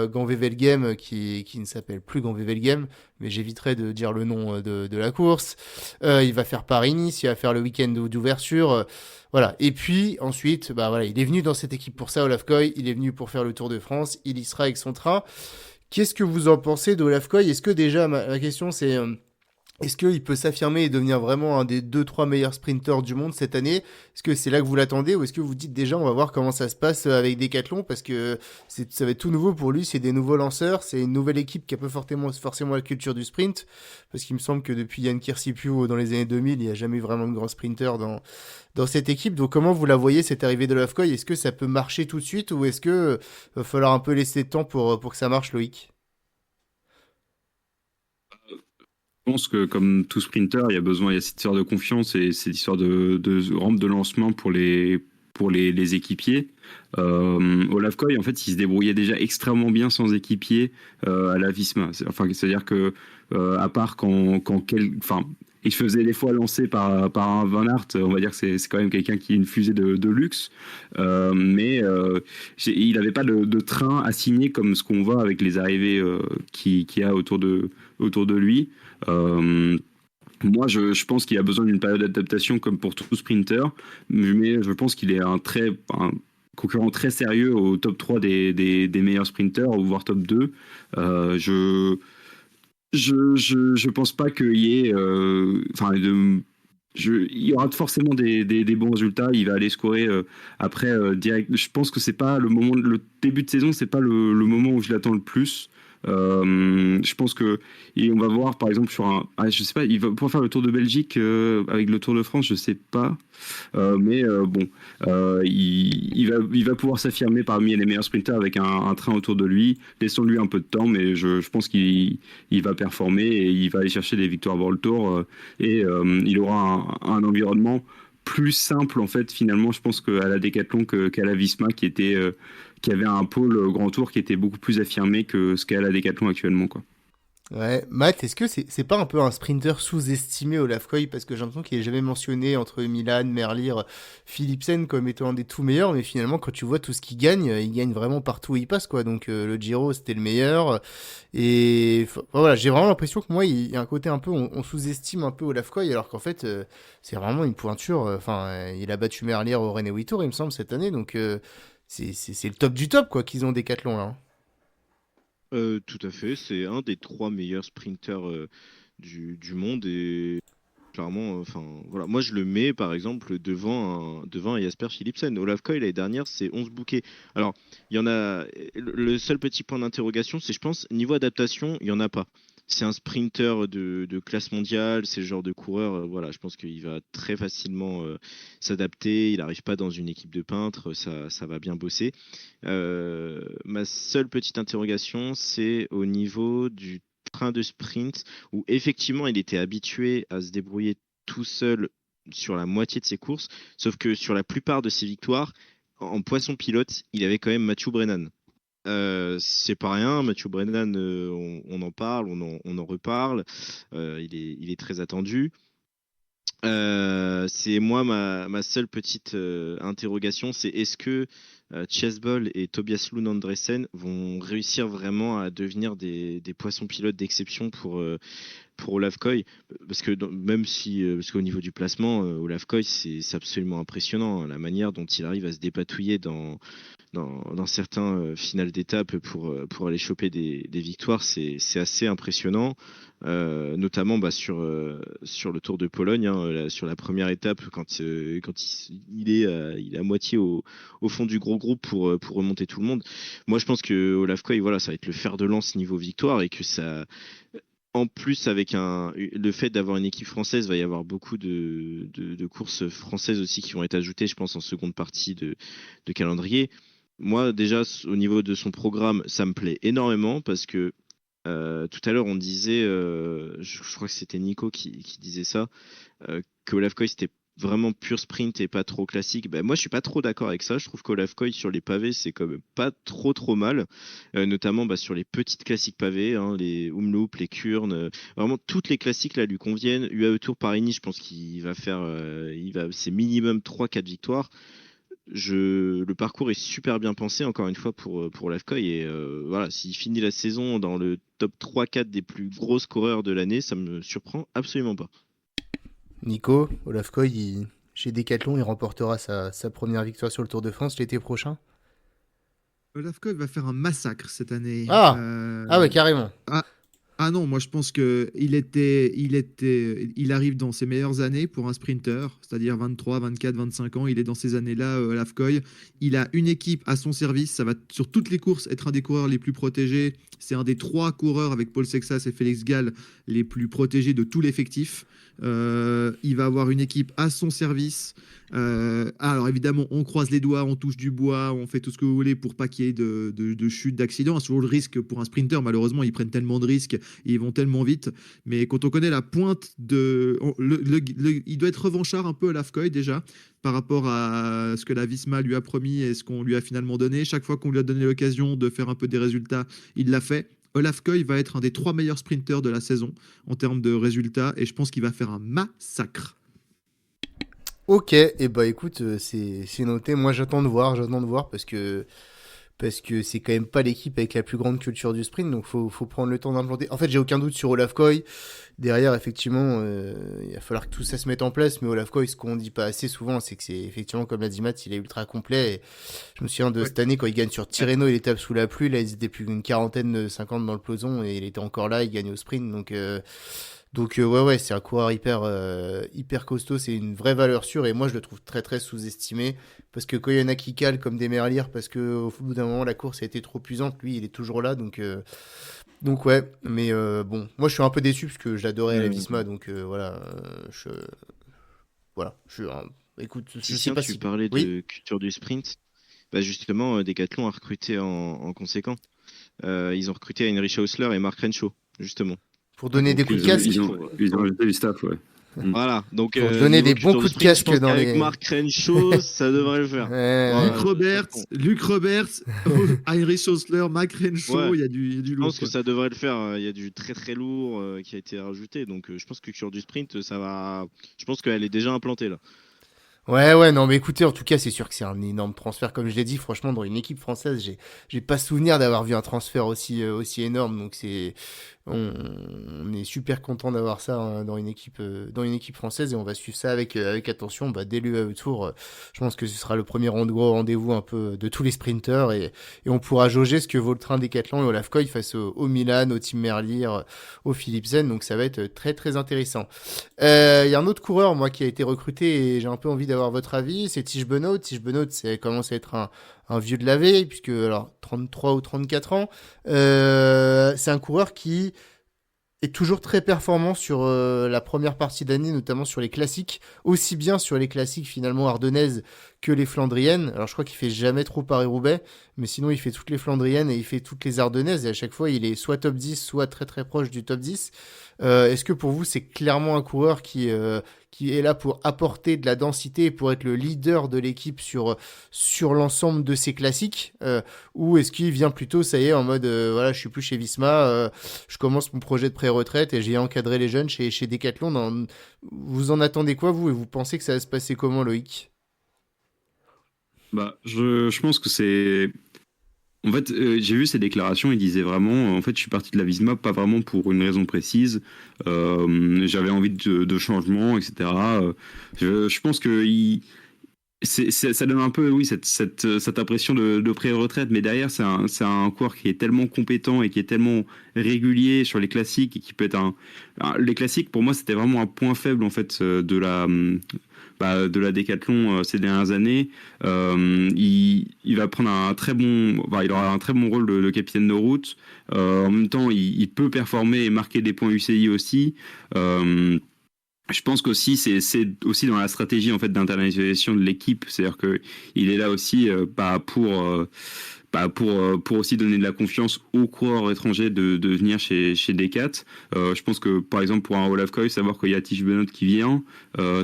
Gand-Wevelgem, qui ne s'appelle plus Gand-Wevelgem, mais j'éviterai de dire le nom de la course. Il va faire Paris-Nice, il va faire le week-end d'ouverture. Voilà. Et puis ensuite, bah voilà, il est venu dans cette équipe pour ça, Olaf Koy. Il est venu pour faire le Tour de France. Il y sera avec son train. Qu'est-ce que vous en pensez d'Olaf Koy ? Est-ce que déjà, ma question c'est Est-ce qu'il peut s'affirmer et devenir vraiment un des 2-3 meilleurs sprinteurs du monde cette année? Est-ce que c'est là que vous l'attendez ou est-ce que vous dites déjà on va voir comment ça se passe avec Decathlon parce que ça va être tout nouveau pour lui, c'est des nouveaux lanceurs, c'est une nouvelle équipe qui a pas forcément la culture du sprint parce qu'il me semble que depuis Yann Kirsipiou dans les années 2000, il n'y a jamais eu vraiment de grand sprinter dans cette équipe. Donc comment vous la voyez cette arrivée de Lafcoy? Est-ce que ça peut marcher tout de suite ou est-ce que va falloir un peu laisser de temps pour que ça marche, Loïc? Je pense que comme tout sprinter, il y a cette histoire de confiance et cette histoire de rampe de lancement pour les équipiers. Olaf Koy, en fait, il se débrouillait déjà extrêmement bien sans équipier à la Visma. C'est-à-dire que à part enfin, il se faisait des fois lancer par un Van Aert, on va dire que c'est quand même quelqu'un qui est une fusée de luxe, mais il n'avait pas de train assigné comme ce qu'on voit avec les arrivées qu'il y a autour de lui. Moi, je pense qu'il a besoin d'une période d'adaptation comme pour tout sprinter, mais je pense qu'il est un concurrent très sérieux au top 3 des meilleurs sprinters, voire top 2. Je pense pas qu'il y ait... il y aura forcément des bons résultats. Il va aller scorer après direct. Je pense que c'est pas le début de saison, c'est pas le moment où je l'attends le plus. Je pense que on va voir par exemple je sais pas, il va pouvoir faire le Tour de Belgique avec le Tour de France, je sais pas, mais bon, il va pouvoir s'affirmer parmi les meilleurs sprinters avec un train autour de lui. Laissons-lui un peu de temps, mais je pense qu'il va performer et il va aller chercher des victoires World Tour et il aura un environnement plus simple en fait finalement, je pense qu'à la Decathlon qu'à la Visma qui avait un pôle Grand Tour qui était beaucoup plus affirmé que ce qu'est la Decathlon actuellement, quoi. Ouais, Matt, est-ce que c'est pas un peu un sprinter sous-estimé Olaf Koy parce que j'ai l'impression qu'il est jamais mentionné entre Milan, Merlier, Philipsen comme étant un des tout meilleurs, mais finalement quand tu vois tout ce qu'il gagne, il gagne vraiment partout où il passe quoi. Donc le Giro c'était le meilleur voilà, j'ai vraiment l'impression que moi il y a un côté un peu on sous-estime un peu Olaf Koy alors qu'en fait c'est vraiment une pointure. Enfin, il a battu Merlier au René Tour il me semble cette année, donc c'est le top du top quoi qu'ils ont Décathlon là, hein. Tout à fait, c'est un des trois meilleurs sprinters du monde et clairement, enfin voilà, moi je le mets par exemple devant un Jasper Philipsen. Olaf Koy l'année dernière, c'est 11 bouquets. Alors, il y en a le seul petit point d'interrogation, c'est je pense niveau adaptation, il y en a pas. C'est un sprinter de classe mondiale, c'est le genre de coureur, voilà, je pense qu'il va très facilement s'adapter, il n'arrive pas dans une équipe de peintres, ça va bien bosser. Ma seule petite interrogation, c'est au niveau du train de sprint, où effectivement il était habitué à se débrouiller tout seul sur la moitié de ses courses, sauf que sur la plupart de ses victoires, en poisson pilote, il avait quand même Mathieu Brennan. C'est pas rien, Mathieu Brennan, on en parle, on en reparle, il est très attendu. C'est moi ma seule petite interrogation, c'est est-ce que Chesbol et Tobias Lund Andresen vont réussir vraiment à devenir des poissons pilotes d'exception pour Olaf Koy, parce que même si parce qu'au niveau du placement, Olaf Koy c'est absolument impressionnant, hein, la manière dont il arrive à se dépatouiller dans certains finales d'étape pour aller choper des victoires, c'est assez impressionnant. Notamment sur le Tour de Pologne, hein, sur la première étape, quand il est à moitié au fond du gros groupe pour remonter tout le monde. Moi, je pense que Olaf Koy, voilà, ça va être le fer de lance niveau victoire et que ça. En plus, avec le fait d'avoir une équipe française, va y avoir beaucoup de courses françaises aussi qui vont être ajoutées, je pense, en seconde partie de calendrier. Moi, déjà, au niveau de son programme, ça me plaît énormément parce que tout à l'heure, on disait, je crois que c'était Nico qui disait ça, que Olaf Koy c'était vraiment pur sprint et pas trop classique. Ben, moi, je suis pas trop d'accord avec ça. Je trouve qu'Olaf Koy sur les pavés, c'est quand même pas trop mal, notamment sur les petites classiques pavés, hein, les Umloop, les Kurn, vraiment toutes les classiques là lui conviennent. UAE Tour Paris-Nice, je pense qu'il va faire, c'est minimum 3-4 victoires. Le parcours est super bien pensé, encore une fois, pour Olaf Koy. Et voilà, s'il finit la saison dans le top 3-4 des plus gros scoreurs de l'année, ça me surprend absolument pas. Nico, Olaf Koy, chez Decathlon, il remportera sa première victoire sur le Tour de France l'été prochain. Olaf Koy va faire un massacre cette année. Ah, ah ouais, carrément. Ah non, moi je pense que il arrive dans ses meilleures années pour un sprinter, c'est-à-dire 23, 24, 25 ans. Il est dans ces années-là à l'AFCOI. Il a une équipe à son service. Ça va sur toutes les courses être un des coureurs les plus protégés. C'est un des 3 coureurs avec Paul Sexas et Félix Gall les plus protégés de tout l'effectif. Il va avoir une équipe à son service. Alors évidemment, on croise les doigts, on touche du bois, on fait tout ce que vous voulez pour pas qu'il y ait de chute, d'accident. C'est toujours le risque pour un sprinter. Malheureusement, ils prennent tellement de risques et ils vont tellement vite. Mais quand on connaît la pointe il doit être revanchard un peu à l'AFCOI déjà par rapport à ce que la Visma lui a promis et ce qu'on lui a finalement donné. Chaque fois qu'on lui a donné l'occasion de faire un peu des résultats, il l'a fait. Olaf Koy va être un des 3 meilleurs sprinters de la saison en termes de résultats et je pense qu'il va faire un massacre. Ok, et bah écoute, c'est noté. Moi j'attends de voir parce que c'est quand même pas l'équipe avec la plus grande culture du sprint, donc faut prendre le temps d'implanter. En fait, j'ai aucun doute sur Olaf Koy. Derrière, effectivement, il va falloir que tout ça se mette en place, mais Olaf Koy, ce qu'on dit pas assez souvent, c'est que c'est effectivement, comme l'a dit Matt, il est ultra complet. Et je me souviens de cette année, quand il gagne sur Tirreno, il étape sous la pluie, là, ils étaient plus qu'une quarantaine, 50 dans le peloton, et il était encore là, il gagne au sprint, donc ouais, c'est un coureur hyper costaud, c'est une vraie valeur sûre et moi je le trouve très très sous-estimé parce que quand il y en a qui calent comme des merliers parce que au bout d'un moment la course a été trop usante, lui il est toujours là donc ouais, mais bon, moi je suis un peu déçu parce que je l'adorais à la Visma donc écoute, je sais Tiens, pas tu si parlais oui. de culture du sprint. Bah justement, Decathlon a recruté en conséquent. Ils ont recruté Heinrich Hausler et Mark Renshaw, justement. Pour donner des Donc, coups de Ils ont, casque, ils ont, ils ont ajouté du staff, ouais. Mm. voilà. Donc, pour donner niveau des bons culture du coups de sprint, je casque pense dans qu'avec les Mark Renshaw, ça devrait le faire. Ouais. Voilà, Luc Roberts, Heinrich Hausler, Mac Renshaw, ouais. il y a du Je lourd. pense que Quoi. ça devrait le faire. Il y a du très très lourd qui a été rajouté. Donc, je pense que culture du sprint, ça va. Je pense qu'elle est déjà implantée là. Ouais, non, mais écoutez, en tout cas, c'est sûr que c'est un énorme transfert, comme je l'ai dit. Franchement, dans une équipe française, j'ai pas souvenir d'avoir vu un transfert aussi énorme. Donc on est super content d'avoir ça hein, dans une équipe française et on va suivre ça avec attention. Bah, dès l'UAE Tour, je pense que ce sera le premier gros rendez-vous un peu de tous les sprinters et on pourra jauger ce que vaut le train Decathlon et Olaf Koy face au Milan, au Team Merlier, au Philipsen. Donc ça va être très très intéressant. Il y a un autre coureur, moi, qui a été recruté et j'ai un peu envie d'avoir votre avis. C'est Tish Benoît. Tish Benoît, c'est commence à être un vieux de la veille, puisque, alors, 33 ou 34 ans. C'est un coureur qui est toujours très performant sur la première partie d'année, notamment sur les classiques, aussi bien sur les classiques finalement ardennaises que les flandriennes. Alors je crois qu'il fait jamais trop Paris-Roubaix, mais sinon il fait toutes les flandriennes et il fait toutes les ardennaises, et à chaque fois il est soit top 10, soit très très proche du top 10. Est-ce que pour vous c'est clairement un coureur qui est là pour apporter de la densité et pour être le leader de l'équipe sur l'ensemble de ces classiques, ou est-ce qu'il vient plutôt, ça y est, en mode voilà, je suis plus chez Visma, je commence mon projet de pré-retraite et j'ai encadré les jeunes chez Decathlon. Vous en attendez quoi, vous, et vous pensez que ça va se passer comment, Loïc? Bah, je pense que c'est. En fait, j'ai vu ces déclarations, il disait vraiment, en fait, je suis parti de la Visma pas vraiment pour une raison précise. J'avais envie de changement, etc. Je pense que ça donne un peu, oui, cette impression de pré-retraite, mais derrière, c'est un coureur qui est tellement compétent et qui est tellement régulier sur les classiques et qui peut être les classiques, pour moi, c'était vraiment un point faible, en fait, de la Décathlon ces dernières années. Il va prendre il aura un très bon rôle de capitaine de route. En même temps, il peut performer et marquer des points UCI aussi. Je pense qu'aussi c'est aussi dans la stratégie en fait d'internationalisation de l'équipe, c'est-à-dire que il est là aussi pour aussi donner de la confiance aux coureurs étrangers de venir chez Decat. Je pense que par exemple pour un Olaf Koy, savoir qu'il y a Tish Benoît qui vient,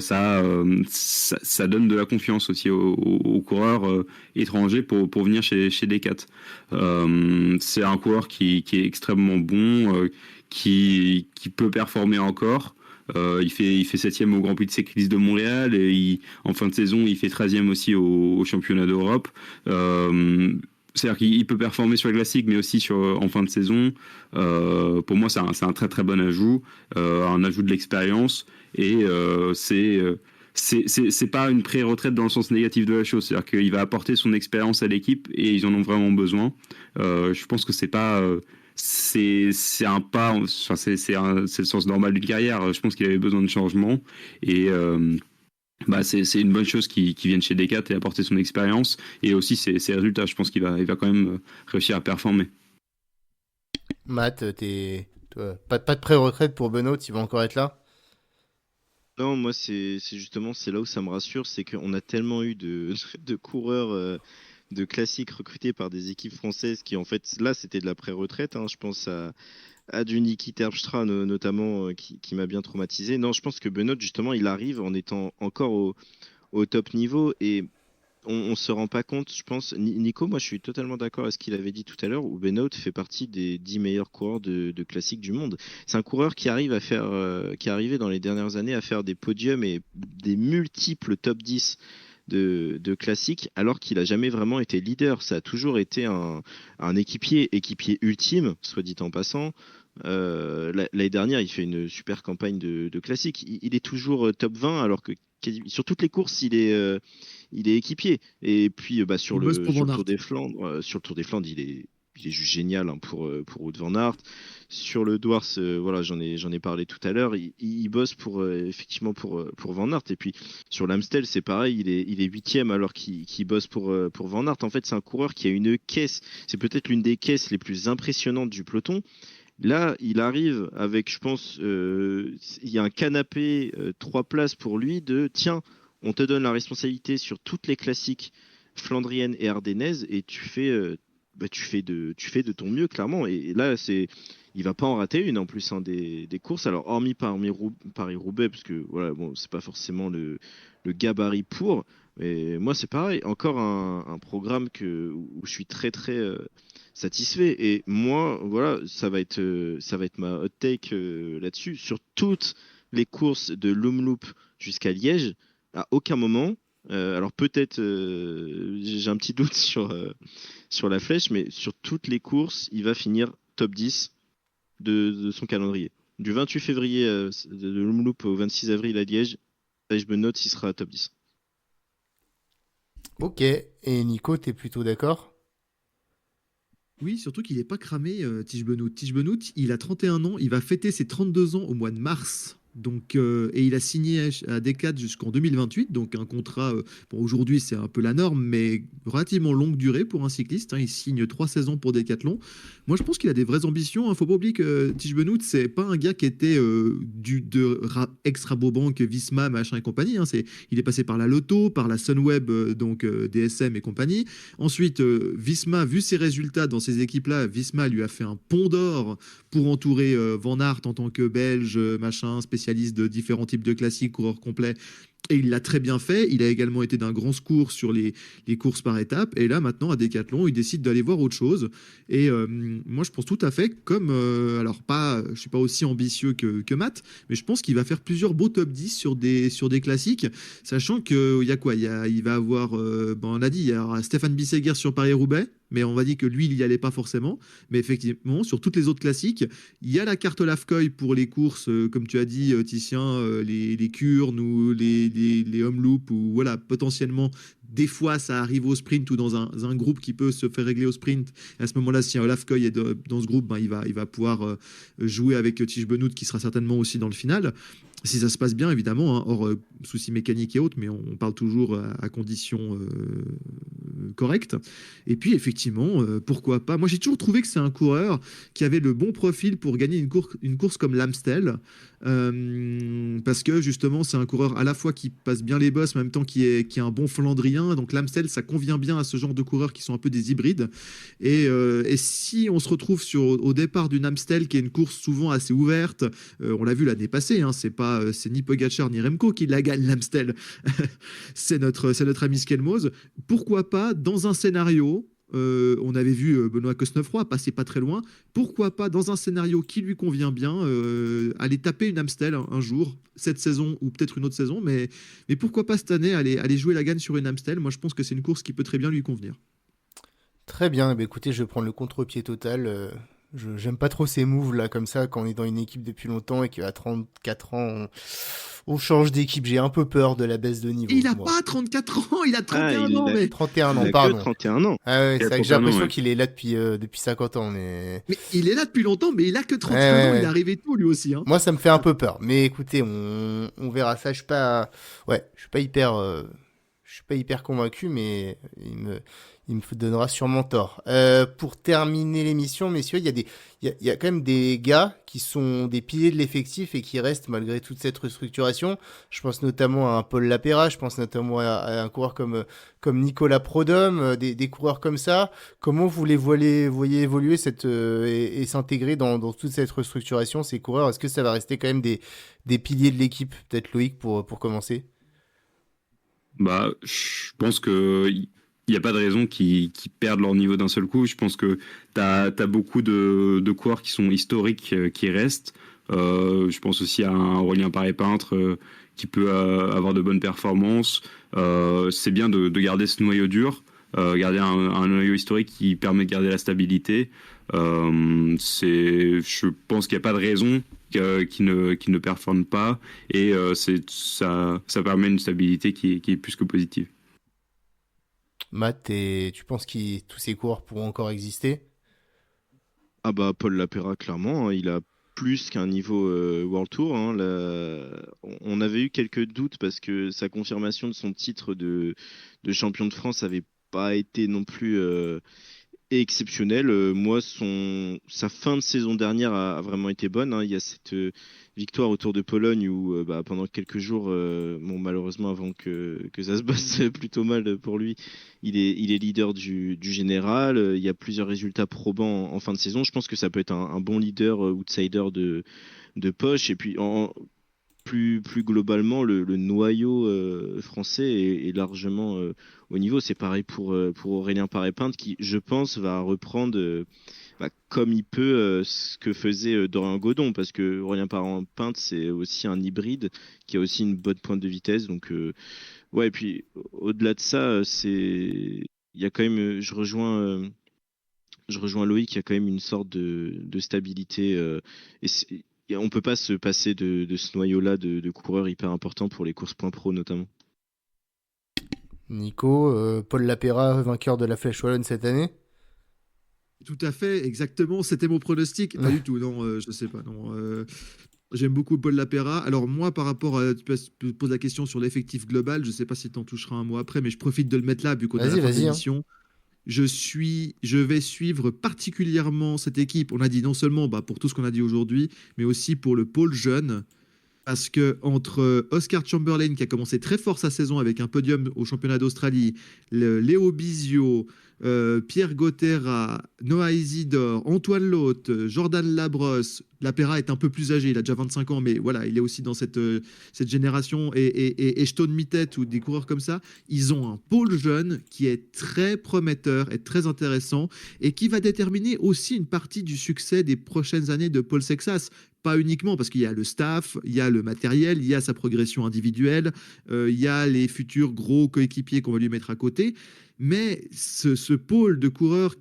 ça donne de la confiance aussi aux coureurs étrangers pour venir chez Decat. C'est un coureur qui est extrêmement bon, qui peut performer encore. Il fait 7e au Grand Prix de cyclisme de Montréal et en fin de saison il fait 13e aussi au championnat d'Europe. C'est-à-dire qu'il peut performer sur le classique mais aussi en fin de saison. Pour moi c'est un très très bon ajout, un ajout de l'expérience et c'est pas une pré-retraite dans le sens négatif de la chose. C'est-à-dire qu'il va apporter son expérience à l'équipe et ils en ont vraiment besoin. Je pense que c'est pas. C'est un pas. Enfin, c'est le sens normal d'une carrière. Je pense qu'il avait besoin de changement. Et. C'est une bonne chose qu'il vienne chez Decat et apporter son expérience. Et aussi ses résultats. Je pense qu'il va quand même réussir à performer. Matt, toi, pas de pré-retraite pour Benoît, il va encore être là? Non, moi c'est justement c'est là où ça me rassure, c'est qu'on a tellement eu de coureurs de classiques recrutés par des équipes françaises qui en fait là c'était de la pré-retraite, hein. Je pense à du Niki Terpstra notamment qui m'a bien traumatisé. Non, je pense que Benoît justement il arrive en étant encore au top niveau et on se rend pas compte, je pense. Nico, moi je suis totalement d'accord avec ce qu'il avait dit tout à l'heure, où Benoît fait partie des 10 meilleurs coureurs de classique du monde. C'est un coureur qui arrive à faire, qui est arrivé dans les dernières années à faire des podiums et des multiples top 10 de classique, alors qu'il a jamais vraiment été leader. Ça a toujours été un équipier ultime, soit dit en passant. L'année dernière, il fait une super campagne de classique. Il est toujours top 20, alors que sur toutes les courses, il est équipier. Et puis Il bosse pour sur Van le Aert. Tour des Flandres, il est juste génial, hein, pour Wout van Aert. Sur le Dwars, voilà, j'en ai parlé tout à l'heure. Il bosse effectivement pour Van Aert. Et puis sur l'Amstel, c'est pareil. Il est huitième alors qu'il bosse pour Van Aert. En fait, c'est un coureur qui a une caisse. C'est peut-être l'une des caisses les plus impressionnantes du peloton. Là, il arrive avec, je pense, il y a un canapé, 3 places pour lui de tiens, on te donne la responsabilité sur toutes les classiques flandriennes et ardennaises et tu fais de ton mieux, clairement. Et là, il va pas en rater une en plus, hein, des courses. Alors, hormis Paris-Roubaix, parce que voilà, bon, c'est pas forcément le gabarit pour. Mais moi, c'est pareil. Encore un programme où je suis très, très satisfait. Et moi, voilà, ça va être ma hot take là-dessus. Sur toutes les courses de l'Omloop jusqu'à Liège, à aucun moment. Alors peut-être, j'ai un petit doute sur la flèche, mais sur toutes les courses, il va finir top 10 de son calendrier. Du 28 février de l'Omloop au 26 avril à Liège, je me note, il sera top 10. Ok, et Nico, t'es plutôt d'accord? Oui, surtout qu'il n'est pas cramé, Tige Benoît. Tige Benoît, il a 31 ans, il va fêter ses 32 ans au mois de mars. Donc, et il a signé à Decathlon jusqu'en 2028, donc un contrat, bon, aujourd'hui c'est un peu la norme, mais relativement longue durée pour un cycliste, hein. Il signe 3 saisons pour Decathlon. Moi je pense qu'il a des vraies ambitions, hein. Faut pas oublier que Tige Benoît, c'est pas un gars qui était ex-Rabobank, Visma, machin et compagnie, hein. Il est passé par la Lotto, par la Sunweb, donc DSM et compagnie. Ensuite, Visma, vu ses résultats dans ces équipes-là, Visma lui a fait un pont d'or pour entourer Van Aert en tant que Belge, machin, spécialiste de différents types de classiques, coureur complet. Et il l'a très bien fait. Il a également été d'un grand secours sur les courses par étapes. Et là, maintenant, à Decathlon, il décide d'aller voir autre chose. Et moi, je pense tout à fait, comme, alors pas, je suis pas aussi ambitieux que Matt, mais je pense qu'il va faire plusieurs beaux top 10 sur des classiques, sachant qu'il y a quoi, il va avoir, on a dit, il y a Stéphane Bisseguer sur Paris-Roubaix, mais on va dire que lui, il n'y allait pas forcément. Mais effectivement, sur toutes les autres classiques, il y a la carte Lafcoy pour les courses, comme tu as dit, Titien, les Kurnes ou les Omloop, ou voilà, potentiellement, des fois, ça arrive au sprint ou dans un groupe qui peut se faire régler au sprint. Et à ce moment-là, si un Lafcoy est dans ce groupe, ben, il va pouvoir jouer avec Tige Benoît, qui sera certainement aussi dans le final. Si ça se passe bien, évidemment, hein, hors soucis mécaniques et autres, mais on parle toujours à conditions correctes. Et puis, effectivement, pourquoi pas. Moi, j'ai toujours trouvé que c'est un coureur qui avait le bon profil pour gagner une course comme l'Amstel. Parce que, justement, c'est un coureur à la fois qui passe bien les bosses, mais en même temps qui est un bon Flandrien. Donc, l'Amstel, ça convient bien à ce genre de coureurs qui sont un peu des hybrides. Et si on se retrouve au départ d'une Amstel, qui est une course souvent assez ouverte, on l'a vu l'année passée, hein, c'est ni Pogacar ni Remco qui la gagne l'Amstel. c'est notre ami Skelmose. Pourquoi pas, dans un scénario, on avait vu Benoît Cosnefroy passer pas très loin, pourquoi pas, dans un scénario qui lui convient bien, aller taper une Amstel un jour, cette saison ou peut-être une autre saison, mais pourquoi pas cette année aller jouer la gagne sur une Amstel. Moi je pense que c'est une course qui peut très bien lui convenir. Très bien, eh bien, écoutez, je vais prendre le contre-pied total. J'aime pas trop ces moves là comme ça quand on est dans une équipe depuis longtemps et qu'à 34 ans on change d'équipe. J'ai un peu peur de la baisse de niveau. Il a moi. pas 34 ans, il a Ah, 31 il ans, a, mais... 31 il ans, a que pardon. 31 ans. Ah ouais, Il a c'est vrai que j'ai 31 ans, l'impression ouais. qu'il est là depuis 50 ans, mais Mais il est là depuis longtemps, mais il a que ouais, 31 ans, il est ouais. arrivé tôt lui aussi. Hein. Moi, ça me fait un peu peur. Mais écoutez, on verra ça. Je suis pas hyper convaincu, mais il me donnera sûrement tort. Pour terminer l'émission, messieurs, il y a quand même des gars qui sont des piliers de l'effectif et qui restent malgré toute cette restructuration. Je pense notamment à un Paul Lapera, je pense notamment à un coureur comme Nicolas Prodhomme, des coureurs comme ça. Comment vous les voyez évoluer et s'intégrer dans toute cette restructuration, ces coureurs? Est-ce que ça va rester quand même des piliers de l'équipe? Peut-être Loïc pour commencer. Bah, je pense que il n'y a pas de raison qu'ils perdent leur niveau d'un seul coup. Je pense que t'as beaucoup de coureurs qui sont historiques qui restent. Je pense aussi à un Aurélien Paré-Peintre qui peut avoir de bonnes performances. C'est bien de garder ce noyau dur, garder un noyau historique qui permet de garder la stabilité. Je pense qu'il n'y a pas de raison qui ne performent pas et ça permet une stabilité qui est plus que positive. Matt, tu penses que tous ces coureurs pourront encore exister? Ah bah Paul Lapera, clairement, hein, il a plus qu'un niveau World Tour. Hein, on avait eu quelques doutes parce que sa confirmation de son titre de champion de France avait pas été non plus exceptionnelle. Moi, sa fin de saison dernière a vraiment été bonne. Hein. Il y a cette victoire autour de Pologne où bah, pendant quelques jours, bon, malheureusement avant que ça se passe plutôt mal pour lui, il est leader du général. Il y a plusieurs résultats probants en fin de saison. Je pense que ça peut être un bon leader outsider de poche. Et puis plus globalement, le noyau français est largement au niveau. C'est pareil pour Aurélien Paré-Peintre qui, je pense, va reprendre bah, comme il peut ce que faisait Dorian Godon, parce que Aurélien Paré-Peintre, c'est aussi un hybride qui a aussi une bonne pointe de vitesse. Donc, ouais, et puis au-delà de ça, il y a quand même, je rejoins Loïc, il y a quand même une sorte de stabilité. Et on peut pas se passer de ce noyau-là de coureurs hyper importants pour les courses point pro notamment. Nico, Paul Lapera, vainqueur de la Flèche Wallonne cette année? Tout à fait, exactement. C'était mon pronostic. Pas du tout, non, je sais pas. Non, j'aime beaucoup Paul Lapera. Alors moi, par rapport à, tu poses la question sur l'effectif global, je sais pas si tu en toucheras un mot après, mais je profite de le mettre là, vu qu'on est à la fin de Vas-y, hein. l'émission. Je vais suivre particulièrement cette équipe. On a dit non seulement bah, pour tout ce qu'on a dit aujourd'hui, mais aussi pour le pôle jeune. Parce que entre Oscar Chamberlain, qui a commencé très fort sa saison avec un podium au championnat d'Australie, Léo Bizio, Pierre Gauthera, Noah Isidore, Antoine Lotte, Jordan Labrosse, Lapera est un peu plus âgé, il a déjà 25 ans, mais voilà, il est aussi dans cette génération, et Stone Mittet ou des coureurs comme ça, ils ont un pôle jeune qui est très prometteur et très intéressant, et qui va déterminer aussi une partie du succès des prochaines années de Paul Sexas. Pas uniquement parce qu'il y a le staff, il y a le matériel, il y a sa progression individuelle, il y a les futurs gros coéquipiers qu'on va lui mettre à côté. Mais ce pôle de coureurs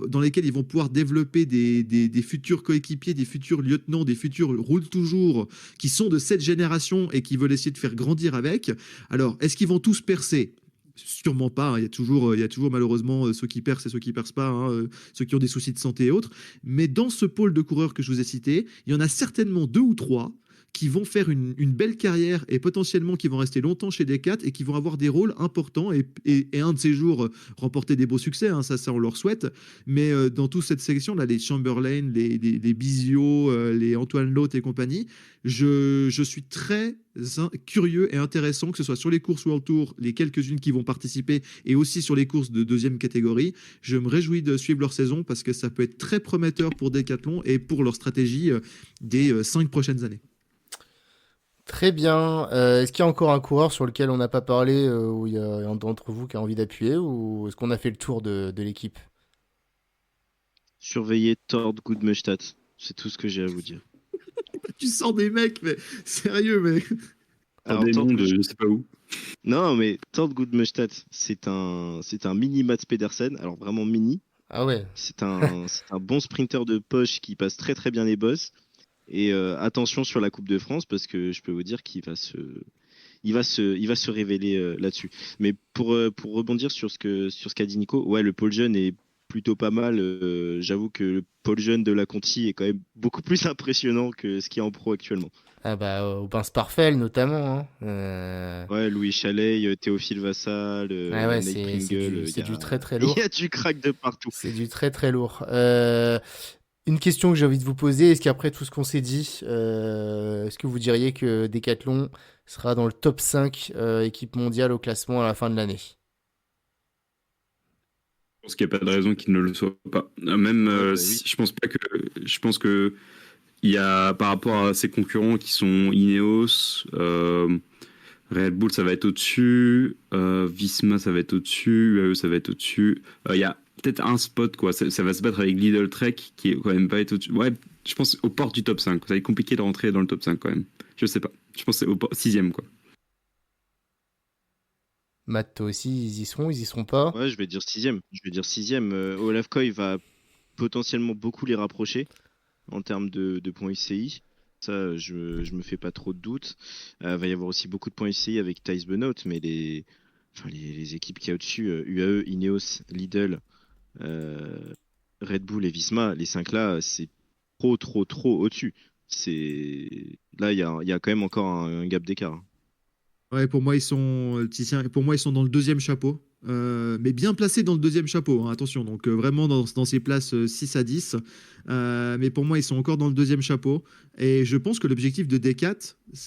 dans lesquels ils vont pouvoir développer des futurs coéquipiers, des futurs lieutenants, des futurs roule toujours, qui sont de cette génération et qui veulent essayer de faire grandir avec. Alors, est-ce qu'ils vont tous percer? Sûrement pas, hein. Il y a toujours malheureusement ceux qui percent et ceux qui percent pas, hein, ceux qui ont des soucis de santé et autres. Mais dans ce pôle de coureurs que je vous ai cité, il y en a certainement 2 ou 3 qui vont faire une belle carrière et potentiellement qui vont rester longtemps chez Decat et qui vont avoir des rôles importants et un de ces jours remporter des beaux succès, hein, ça on leur souhaite. Mais dans toute cette sélection, là, les Chamberlain, les Bizio, les Antoine Lotte et compagnie, je suis très curieux et intéressant, que ce soit sur les courses World Tour, les quelques-unes qui vont participer, et aussi sur les courses de deuxième catégorie. Je me réjouis de suivre leur saison parce que ça peut être très prometteur pour Decathlon et pour leur stratégie des 5 prochaines années. Très bien. Est-ce qu'il y a encore un coureur sur lequel on n'a pas parlé, où il y a un d'entre vous qui a envie d'appuyer, ou est-ce qu'on a fait le tour de l'équipe? Surveiller Tord Goodmustad, c'est tout ce que j'ai à vous dire. Tu sens des mecs, mais sérieux, mec. Alors, Des noms de je sais pas où. Non, mais Tord Goodmustad, c'est un mini Mats Pedersen, alors vraiment mini. Ah ouais. C'est un bon sprinter de poche qui passe très très bien les bosses. Et attention sur la Coupe de France parce que je peux vous dire il va se révéler là-dessus. Mais pour rebondir sur ce qu'a dit Nico, ouais, le pôle jeune est plutôt pas mal. J'avoue que le pôle jeune de la Conti est quand même beaucoup plus impressionnant que ce qu'il y a en pro actuellement. Ah bah, au Pince Parfel notamment. Hein. Ouais, Louis Chalet, Théophile Vassal, Ah ouais, Nate Pringle, c'est du très très il lourd. y a du crack de partout. C'est du très très lourd. Une question que j'ai envie de vous poser, est-ce qu'après tout ce qu'on s'est dit, est-ce que vous diriez que Decathlon sera dans le top 5 équipe mondiale au classement à la fin de l'année? Je pense qu'il n'y a pas de raison qu'il ne le soit pas. Même, Oui. je pense pas que. Je pense que il y a par rapport à ses concurrents qui sont Ineos, Red Bull, ça va être au-dessus, Visma, ça va être au-dessus, UAE, ça va être au-dessus. Il y a peut-être un spot, quoi. Ça va se battre avec Lidl Trek, qui est quand même pas être au-dessus. Ouais, je pense aux portes du top 5. Ça va être compliqué de rentrer dans le top 5 quand même. Je sais pas. Je pense que c'est au 6ème, quoi. Matt, toi aussi, ils y seront pas? Ouais, je vais dire sixième. Olaf Koy va potentiellement beaucoup les rapprocher en termes de points UCI. Ça, je me fais pas trop de doutes. Va y avoir aussi beaucoup de points UCI avec Thijs Benoot, mais les équipes qu'il y a au-dessus, UAE, Ineos, Lidl, euh, Red Bull et Visma, les 5 là, c'est trop au-dessus. Là, il y a quand même encore un gap d'écart, hein. Ouais, pour moi, pour moi, ils sont dans le deuxième chapeau. Mais bien placés dans le deuxième chapeau, hein, attention. Donc, vraiment dans ces places 6 à 10. Mais pour moi, ils sont encore dans le deuxième chapeau. Et je pense que l'objectif de Decat,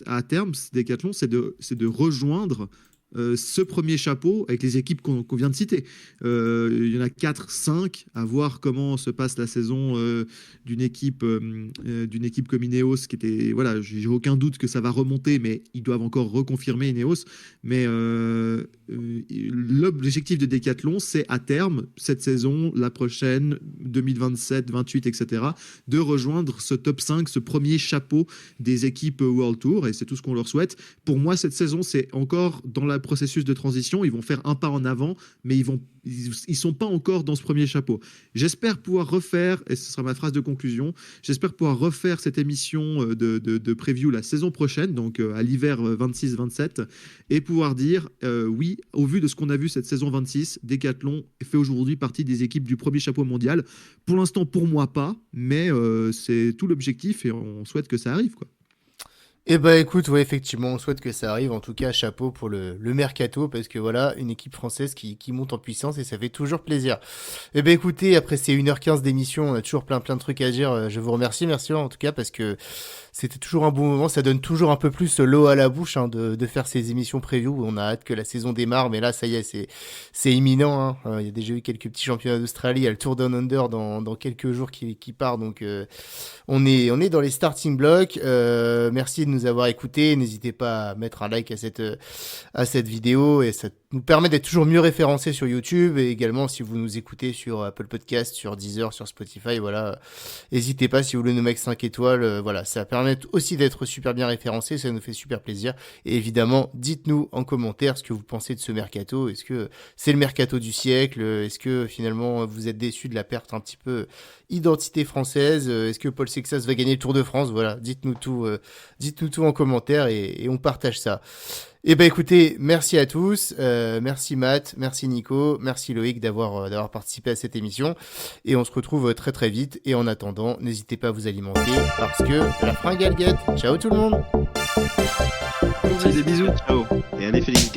à terme, Decathlon, c'est de rejoindre ce premier chapeau avec les équipes qu'on vient de citer. Il y en a 4, 5, à voir comment se passe la saison d'une équipe comme Ineos, qui était, voilà, j'ai aucun doute que ça va remonter, mais ils doivent encore reconfirmer Ineos. Mais l'objectif de Decathlon, c'est à terme, cette saison, la prochaine, 2027, 28, etc., de rejoindre ce top 5, ce premier chapeau des équipes World Tour, et c'est tout ce qu'on leur souhaite. Pour moi, cette saison, c'est encore dans le processus de transition. Ils vont faire un pas en avant, mais ils sont pas encore dans ce premier chapeau. J'espère pouvoir refaire, et ce sera ma phrase de conclusion, j'espère pouvoir refaire cette émission de preview la saison prochaine, donc à l'hiver 26-27, et pouvoir dire, oui, au vu de ce qu'on a vu cette saison 26, Decathlon fait aujourd'hui partie des équipes du premier chapeau mondial. Pour l'instant, pour moi, pas, mais c'est tout l'objectif et on souhaite que ça arrive, quoi. Eh ben écoute, ouais, effectivement, on souhaite que ça arrive. En tout cas, chapeau pour le mercato, parce que voilà, une équipe française qui monte en puissance et ça fait toujours plaisir. Eh ben écoutez, après ces 1h15 d'émission, on a toujours plein de trucs à dire. Je vous remercie, merci en tout cas, parce que c'était toujours un bon moment. Ça donne toujours un peu plus l'eau à la bouche hein, de faire ces émissions preview. On a hâte que la saison démarre, mais là, ça y est, c'est imminent. Hein. Il y a déjà eu quelques petits championnats d'Australie. Il y a le Tour Down Under dans quelques jours qui part, donc on est dans les starting blocks. Merci de nous avoir écoutés. N'hésitez pas à mettre un like à cette vidéo et ça nous permet d'être toujours mieux référencés sur YouTube et également si vous nous écoutez sur Apple Podcast, sur Deezer, sur Spotify, voilà. N'hésitez pas si vous voulez nous mettre 5 étoiles, voilà. Ça permet aussi d'être super bien référencé, ça nous fait super plaisir. Et évidemment, dites-nous en commentaire ce que vous pensez de ce mercato. Est-ce que c'est le mercato du siècle? Est-ce que finalement vous êtes déçus de la perte un petit peu identité française? Est-ce que Paul Sexas va gagner le Tour de France? Voilà, dites-nous tout en commentaire et on partage ça. Eh ben écoutez, merci à tous, merci Matt, merci Nico, merci Loïc d'avoir participé à cette émission et on se retrouve très très vite et en attendant, n'hésitez pas à vous alimenter parce que la fringale guette. Ciao tout le monde. Des bisous, ciao et allez Félix.